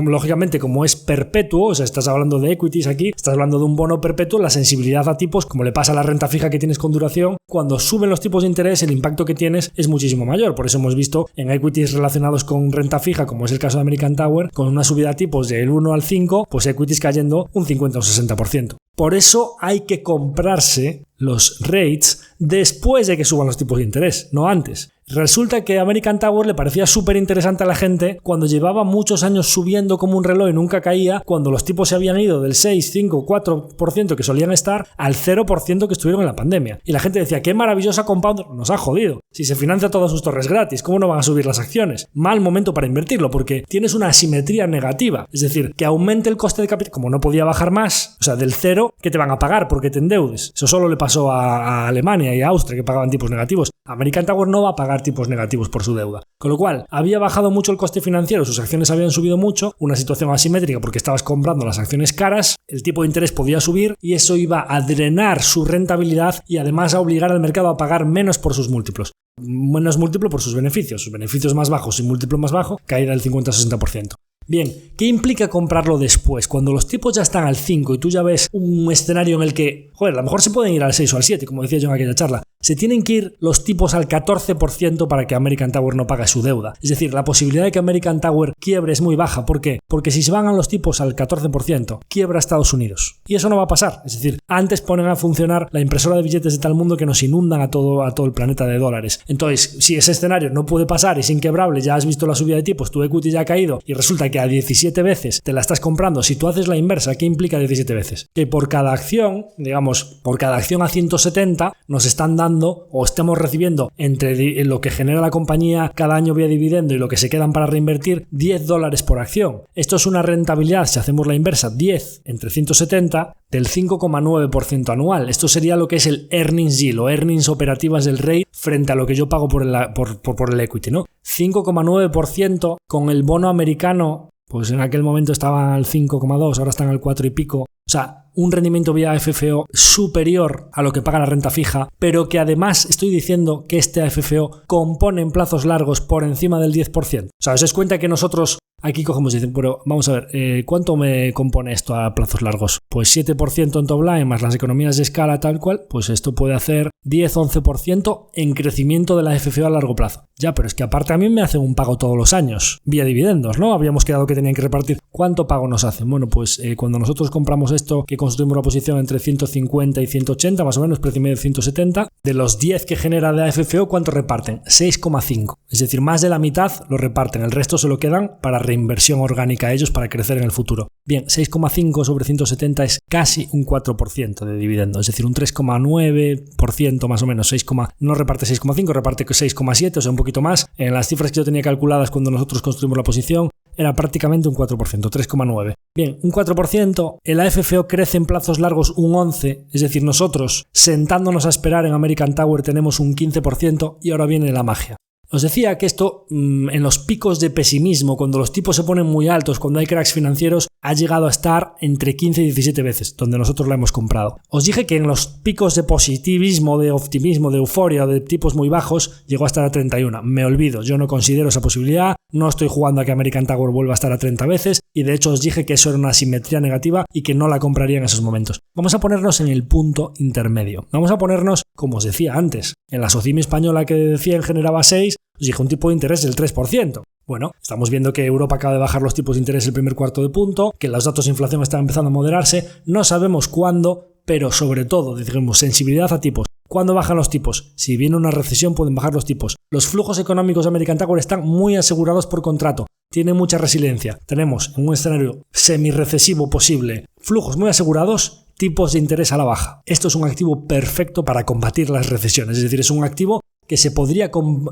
lógicamente como es perpetuo, o sea, estás hablando de equities aquí, estás hablando de un bono perpetuo, la sensibilidad a tipos, como le pasa a la renta fija que tienes con duración, cuando suben los tipos de interés el impacto que tienes es muchísimo mayor. Por eso hemos visto en equities relacionados con renta fija, como es el caso de American Tower, con una subida de tipos del 1 al 5, pues equities cayendo un 50 o 60%. Por eso hay que comprarse los rates después de que suban los tipos de interés, no antes. Resulta que American Tower le parecía súper interesante a la gente cuando llevaba muchos años subiendo como un reloj y nunca caía, cuando los tipos se habían ido del 6, 5, 4% que solían estar al 0% que estuvieron en la pandemia. Y la gente decía, qué maravillosa compounder, nos ha jodido. Si se financia todas sus torres gratis, ¿cómo no van a subir las acciones? Mal momento para invertirlo porque tienes una asimetría negativa. Es decir, que aumente el coste de capital, como no podía bajar más, o sea, del 0, ¿qué te van a pagar porque te endeudes? Eso solo le pasó a Alemania y a Austria, que pagaban tipos negativos. American Tower no va a pagar tipos negativos por su deuda. Con lo cual, había bajado mucho el coste financiero, sus acciones habían subido mucho, una situación asimétrica porque estabas comprando las acciones caras, el tipo de interés podía subir y eso iba a drenar su rentabilidad y además a obligar al mercado a pagar menos por sus múltiplos. Menos múltiplo por sus beneficios más bajos y múltiplo más bajo, caída del 50-60%. Bien, ¿qué implica comprarlo después? Cuando los tipos ya están al 5 y tú ya ves un escenario en el que, a lo mejor se pueden ir al 6 o al 7, como decía yo en aquella charla. Se tienen que ir los tipos al 14% para que American Tower no pague su deuda. Es decir, la posibilidad de que American Tower quiebre es muy baja. ¿Por qué? Porque si se van a los tipos al 14%, quiebra Estados Unidos. Y eso no va a pasar. Es decir, antes ponen a funcionar la impresora de billetes de tal mundo que nos inundan a todo el planeta de dólares. Entonces, si ese escenario no puede pasar, es inquebrable, ya has visto la subida de tipos, tu equity ya ha caído y resulta que a 17 veces te la estás comprando. Si tú haces la inversa, ¿qué implica 17 veces? Que por cada acción, por cada acción a 170, nos están dando o estamos recibiendo entre lo que genera la compañía cada año vía dividendo y lo que se quedan para reinvertir, $10 por acción. Esto es una rentabilidad, si hacemos la inversa, 10 entre 170, del 5,9% anual. Esto sería lo que es el earnings yield o earnings operativas del REIT frente a lo que yo pago por el equity, ¿no? 5,9% con el bono americano, pues en aquel momento estaba al 5,2, ahora están al 4 y pico. O sea, un rendimiento vía AFFO superior a lo que paga la renta fija, pero que además estoy diciendo que este AFFO compone en plazos largos por encima del 10%. O sea, os dais cuenta que nosotros aquí cogemos y dicen, pero vamos a ver, ¿cuánto me compone esto a plazos largos? Pues 7% en top line más las economías de escala tal cual, pues esto puede hacer 10-11% en crecimiento de la AFFO a largo plazo. Ya, pero es que aparte a mí me hacen un pago todos los años, vía dividendos, ¿no? Habíamos quedado que tenían que repartir ¿Cuánto pago nos hacen? Bueno, pues cuando nosotros compramos esto, que construimos la posición entre 150 y 180, más o menos, precio medio de 170, de los 10 que genera de AFFO, ¿cuánto reparten? 6,5. Es decir, más de la mitad lo reparten, el resto se lo quedan para reinversión orgánica a ellos para crecer en el futuro. Bien, 6,5 sobre 170 es casi un 4% de dividendo, es decir, un 3,9% más o menos, no reparte 6,5, reparte 6,7, o sea, un poquito más. En las cifras que yo tenía calculadas cuando nosotros construimos la posición, era prácticamente un 4%, 3,9. Bien, un 4%, el AFFO crece en plazos largos un 11%, es decir, nosotros sentándonos a esperar en American Tower tenemos un 15% y ahora viene la magia. Os decía que esto, en los picos de pesimismo, cuando los tipos se ponen muy altos, cuando hay cracks financieros, ha llegado a estar entre 15 y 17 veces, donde nosotros la hemos comprado. Os dije que en los picos de positivismo, de optimismo, de euforia o de tipos muy bajos, llegó a estar a 31. Me olvido, yo no considero esa posibilidad, no estoy jugando a que American Tower vuelva a estar a 30 veces, y de hecho os dije que eso era una asimetría negativa y que no la compraría en esos momentos. Vamos a ponernos en el punto intermedio. Vamos a ponernos, como os decía antes, en la SOCIMI española que de 100 generaba 6, os dije un tipo de interés del 3%. Bueno, estamos viendo que Europa acaba de bajar los tipos de interés el primer cuarto de punto, que los datos de inflación están empezando a moderarse, no sabemos cuándo, pero sobre todo, digamos, sensibilidad a tipos. ¿Cuándo bajan los tipos? Si viene una recesión pueden bajar los tipos. Los flujos económicos de American Tower están muy asegurados por contrato, tiene mucha resiliencia. Tenemos en un escenario semi-recesivo posible flujos muy asegurados, tipos de interés a la baja. Esto es un activo perfecto para combatir las recesiones, es decir, es un activo que se podría...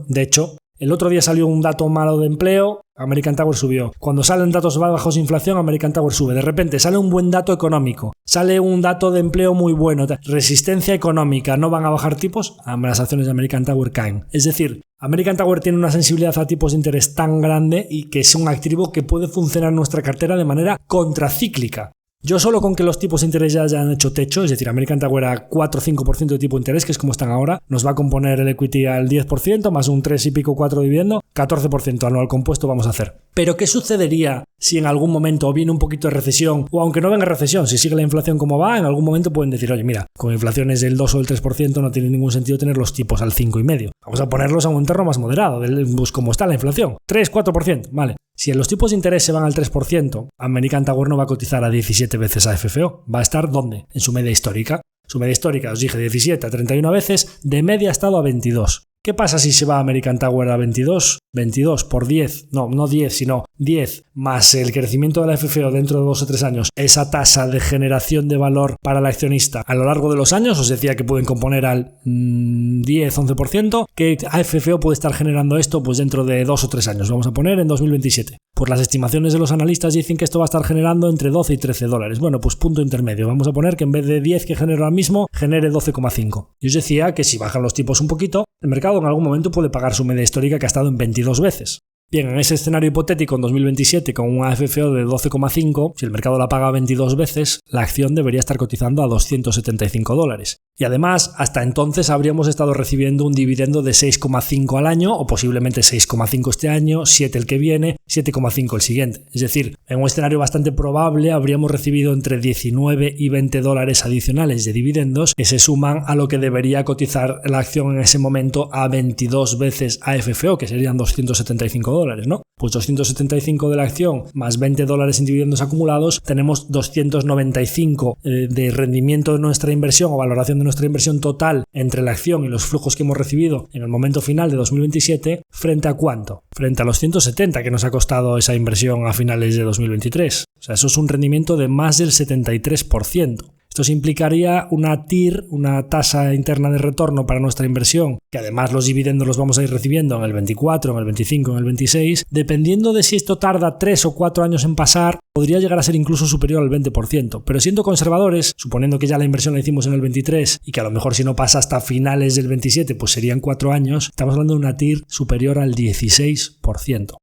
De hecho, el otro día salió un dato malo de empleo, American Tower subió. Cuando salen datos bajos de inflación, American Tower sube. De repente sale un buen dato económico, sale un dato de empleo muy bueno, resistencia económica, no van a bajar tipos, las acciones de American Tower caen. Es decir, American Tower tiene una sensibilidad a tipos de interés tan grande y que es un activo que puede funcionar en nuestra cartera de manera contracíclica. Yo solo con que los tipos de interés ya hayan hecho techo, es decir, American Tower a 4 o 5% de tipo de interés, que es como están ahora, nos va a componer el equity al 10%, más un 3 y pico 4 dividendo, 14% anual compuesto vamos a hacer. Pero ¿qué sucedería si en algún momento viene un poquito de recesión? O aunque no venga recesión, si sigue la inflación como va, en algún momento pueden decir, oye, mira, con inflaciones del 2 o del 3% no tiene ningún sentido tener los tipos al 5,5%. Vamos a ponerlos a un entorno más moderado, pues como está la inflación, 3, 4%, vale. Si los tipos de interés se van al 3%, American Tower no va a cotizar a 17 veces AFFO. ¿Va a estar dónde? En su media histórica. Su media histórica, os dije, 17 a 31 veces, de media ha estado a 22. ¿Qué pasa si se va a American Tower a 22? 22 por 10, no 10, sino 10 más el crecimiento de la FFO dentro de 2 o 3 años, esa tasa de generación de valor para el accionista a lo largo de los años, os decía que pueden componer al 10-11%, que AFFO puede estar generando esto pues dentro de 2 o 3 años, vamos a poner en 2027. Pues las estimaciones de los analistas dicen que esto va a estar generando entre 12 y 13 dólares. Bueno, pues punto intermedio, vamos a poner que en vez de 10 que genera ahora mismo, genere 12,5. Y os decía que si bajan los tipos un poquito, el mercado en algún momento puede pagar su media histórica que ha estado en 22 veces. Bien, en ese escenario hipotético en 2027 con un AFFO de 12,5, si el mercado la paga 22 veces, la acción debería estar cotizando a 275 dólares. Y además, hasta entonces habríamos estado recibiendo un dividendo de 6,5 al año, o posiblemente 6,5 este año, 7 el que viene, 7,5 el siguiente. Es decir, en un escenario bastante probable habríamos recibido entre 19 y 20 dólares adicionales de dividendos que se suman a lo que debería cotizar la acción en ese momento a 22 veces AFFO, que serían 275 dólares, ¿no? Pues 275 de la acción más 20 dólares en dividendos acumulados, tenemos 295 de rendimiento de nuestra inversión o valoración de nuestra inversión total entre la acción y los flujos que hemos recibido en el momento final de 2027, ¿frente a cuánto? Frente a los 170 que nos ha costado esa inversión a finales de 2023. O sea, eso es un rendimiento de más del 73%. Esto implicaría una TIR, una tasa interna de retorno para nuestra inversión, que además los dividendos los vamos a ir recibiendo en el 24, en el 25, en el 26. Dependiendo de si esto tarda 3 o 4 años en pasar, podría llegar a ser incluso superior al 20%. Pero siendo conservadores, suponiendo que ya la inversión la hicimos en el 23 y que a lo mejor si no pasa hasta finales del 27, pues serían 4 años, estamos hablando de una TIR superior al 16%.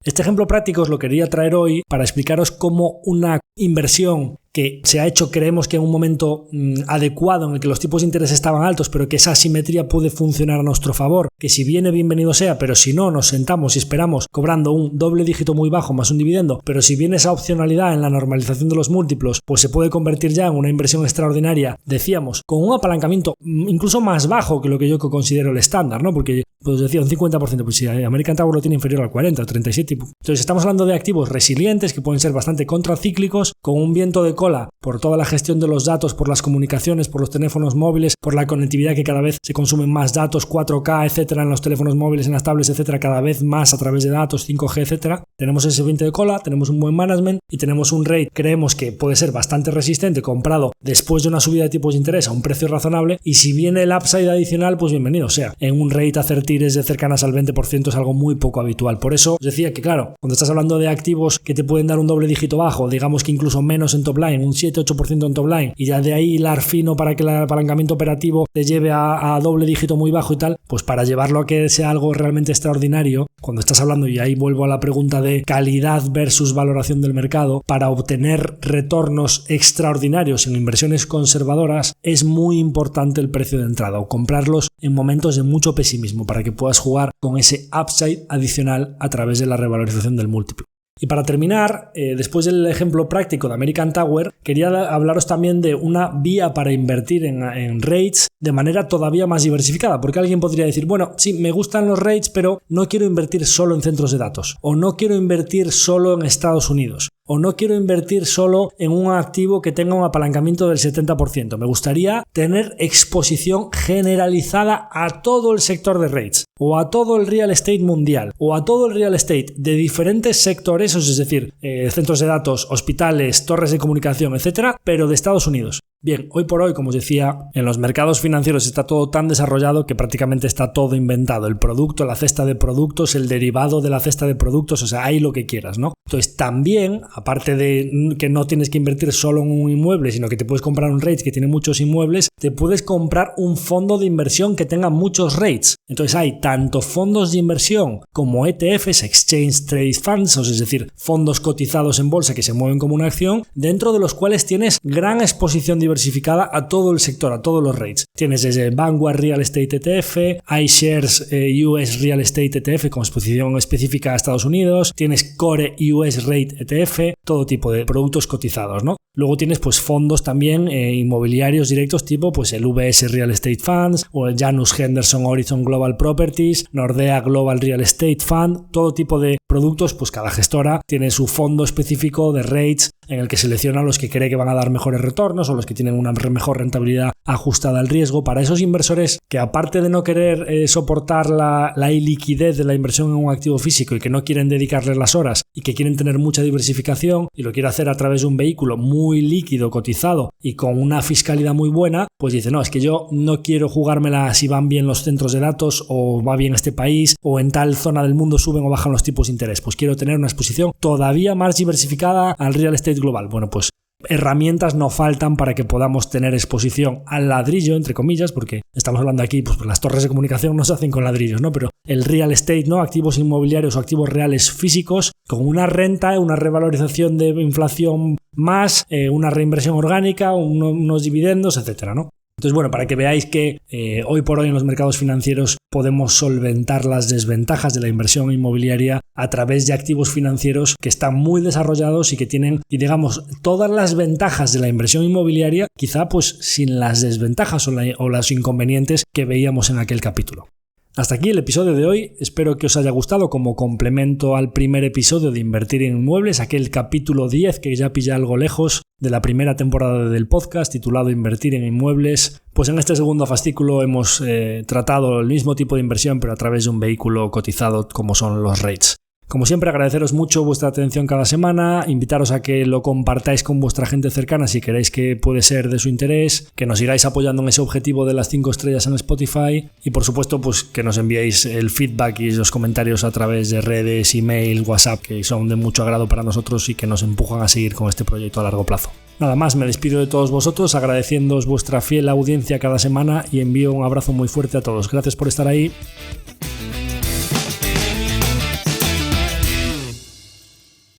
Este ejemplo práctico os lo quería traer hoy para explicaros cómo una inversión que se ha hecho, creemos que en un momento adecuado en el que los tipos de interés estaban altos, pero que esa asimetría puede funcionar a nuestro favor, que si viene bienvenido sea, pero si no, nos sentamos y esperamos cobrando un doble dígito muy bajo más un dividendo, pero si viene esa opcionalidad en la normalización de los múltiplos, pues se puede convertir ya en una inversión extraordinaria, decíamos, con un apalancamiento incluso más bajo que lo que yo considero el estándar, ¿no? Porque pues decía un 50%, pues si American Tower lo tiene inferior al 40 o 37. Entonces estamos hablando de activos resilientes que pueden ser bastante contracíclicos, con un viento de cola por toda la gestión de los datos, por las comunicaciones, por los teléfonos móviles, por la conectividad que cada vez se consumen más datos, 4K, etcétera, en los teléfonos móviles, en las tablets, etcétera, cada vez más a través de datos, 5G, etcétera. Tenemos ese viento de cola, tenemos un buen management y tenemos un rate, creemos que puede ser bastante resistente, comprado después de una subida de tipos de interés a un precio razonable, y si viene el upside adicional, pues bienvenido sea. En un rate acertires de cercanas al 20% es algo muy poco habitual. Por eso os decía que, claro, cuando estás hablando de activos que te pueden dar un doble dígito bajo, digamos que incluso menos en top line, un 7-8% en top line, y ya de ahí hilar fino para que el apalancamiento operativo te lleve a doble dígito muy bajo y tal, pues para llevarlo a que sea algo realmente extraordinario, cuando estás hablando, y ahí vuelvo a la pregunta de calidad versus valoración del mercado, para obtener retornos extraordinarios en inversiones conservadoras, es muy importante el precio de entrada o comprarlos en momentos de mucho pesimismo para que puedas jugar con ese upside adicional a través de la revalorización del múltiplo. Y para terminar, después del ejemplo práctico de American Tower, quería hablaros también de una vía para invertir en rates de manera todavía más diversificada, porque alguien podría decir, bueno, sí, me gustan los rates, pero no quiero invertir solo en centros de datos, o no quiero invertir solo en Estados Unidos, o no quiero invertir solo en un activo que tenga un apalancamiento del 70%. Me gustaría tener exposición generalizada a todo el sector de rates, o a todo el real estate mundial, o a todo el real estate de diferentes sectores, es decir, centros de datos, hospitales, torres de comunicación, etcétera, pero de Estados Unidos. Bien, hoy por hoy, como os decía, en los mercados financieros está todo tan desarrollado que prácticamente está todo inventado. El producto, la cesta de productos, el derivado de la cesta de productos, o sea, hay lo que quieras, ¿no? Entonces también, aparte de que no tienes que invertir solo en un inmueble, sino que te puedes comprar un REIT que tiene muchos inmuebles, te puedes comprar un fondo de inversión que tenga muchos REITs. Entonces hay tanto fondos de inversión como ETFs, Exchange Traded Funds, es decir, fondos cotizados en bolsa que se mueven como una acción, dentro de los cuales tienes gran exposición diversificada a todo el sector, a todos los REITs. Tienes desde Vanguard Real Estate ETF, iShares US Real Estate ETF con exposición específica a Estados Unidos, tienes Core US Rate ETF, todo tipo de productos cotizados, ¿no? Luego tienes pues fondos también inmobiliarios directos tipo pues el VS Real Estate Funds o el Janus Henderson Horizon Global Properties, Nordea Global Real Estate Fund, todo tipo de productos, pues cada gestora tiene su fondo específico de rates en el que selecciona los que cree que van a dar mejores retornos o los que tienen una mejor rentabilidad ajustada al riesgo. Para esos inversores que, aparte de no querer soportar la iliquidez de la inversión en un activo físico y que no quieren dedicarles las horas y que quieren tener mucha diversificación y lo quieren hacer a través de un vehículo muy líquido, cotizado y con una fiscalidad muy buena, pues dice, no, es que yo no quiero jugármela si van bien los centros de datos o va bien este país o en tal zona del mundo suben o bajan los tipos de interés. Pues quiero tener una exposición todavía más diversificada al real estate global. Bueno, pues herramientas no faltan para que podamos tener exposición al ladrillo, entre comillas, porque estamos hablando aquí, pues las torres de comunicación no se hacen con ladrillos, ¿no? Pero el real estate, ¿no? Activos inmobiliarios o activos reales físicos con una renta, una revalorización de inflación más, una reinversión orgánica, unos dividendos, etcétera, ¿no? Entonces, bueno, para que veáis que hoy por hoy en los mercados financieros podemos solventar las desventajas de la inversión inmobiliaria a través de activos financieros que están muy desarrollados y que tienen, y digamos, todas las ventajas de la inversión inmobiliaria, quizá pues sin las desventajas o los inconvenientes que veíamos en aquel capítulo. Hasta aquí el episodio de hoy, espero que os haya gustado como complemento al primer episodio de Invertir en Inmuebles, aquel capítulo 10 que ya pilla algo lejos de la primera temporada del podcast titulado Invertir en Inmuebles. Pues en este segundo fascículo hemos tratado el mismo tipo de inversión pero a través de un vehículo cotizado como son los REITs. Como siempre, agradeceros mucho vuestra atención cada semana, invitaros a que lo compartáis con vuestra gente cercana si queréis que puede ser de su interés, que nos sigáis apoyando en ese objetivo de las 5 estrellas en Spotify y por supuesto pues que nos enviéis el feedback y los comentarios a través de redes, email, WhatsApp, que son de mucho agrado para nosotros y que nos empujan a seguir con este proyecto a largo plazo. Nada más, me despido de todos vosotros agradeciéndoos vuestra fiel audiencia cada semana y envío un abrazo muy fuerte a todos. Gracias por estar ahí.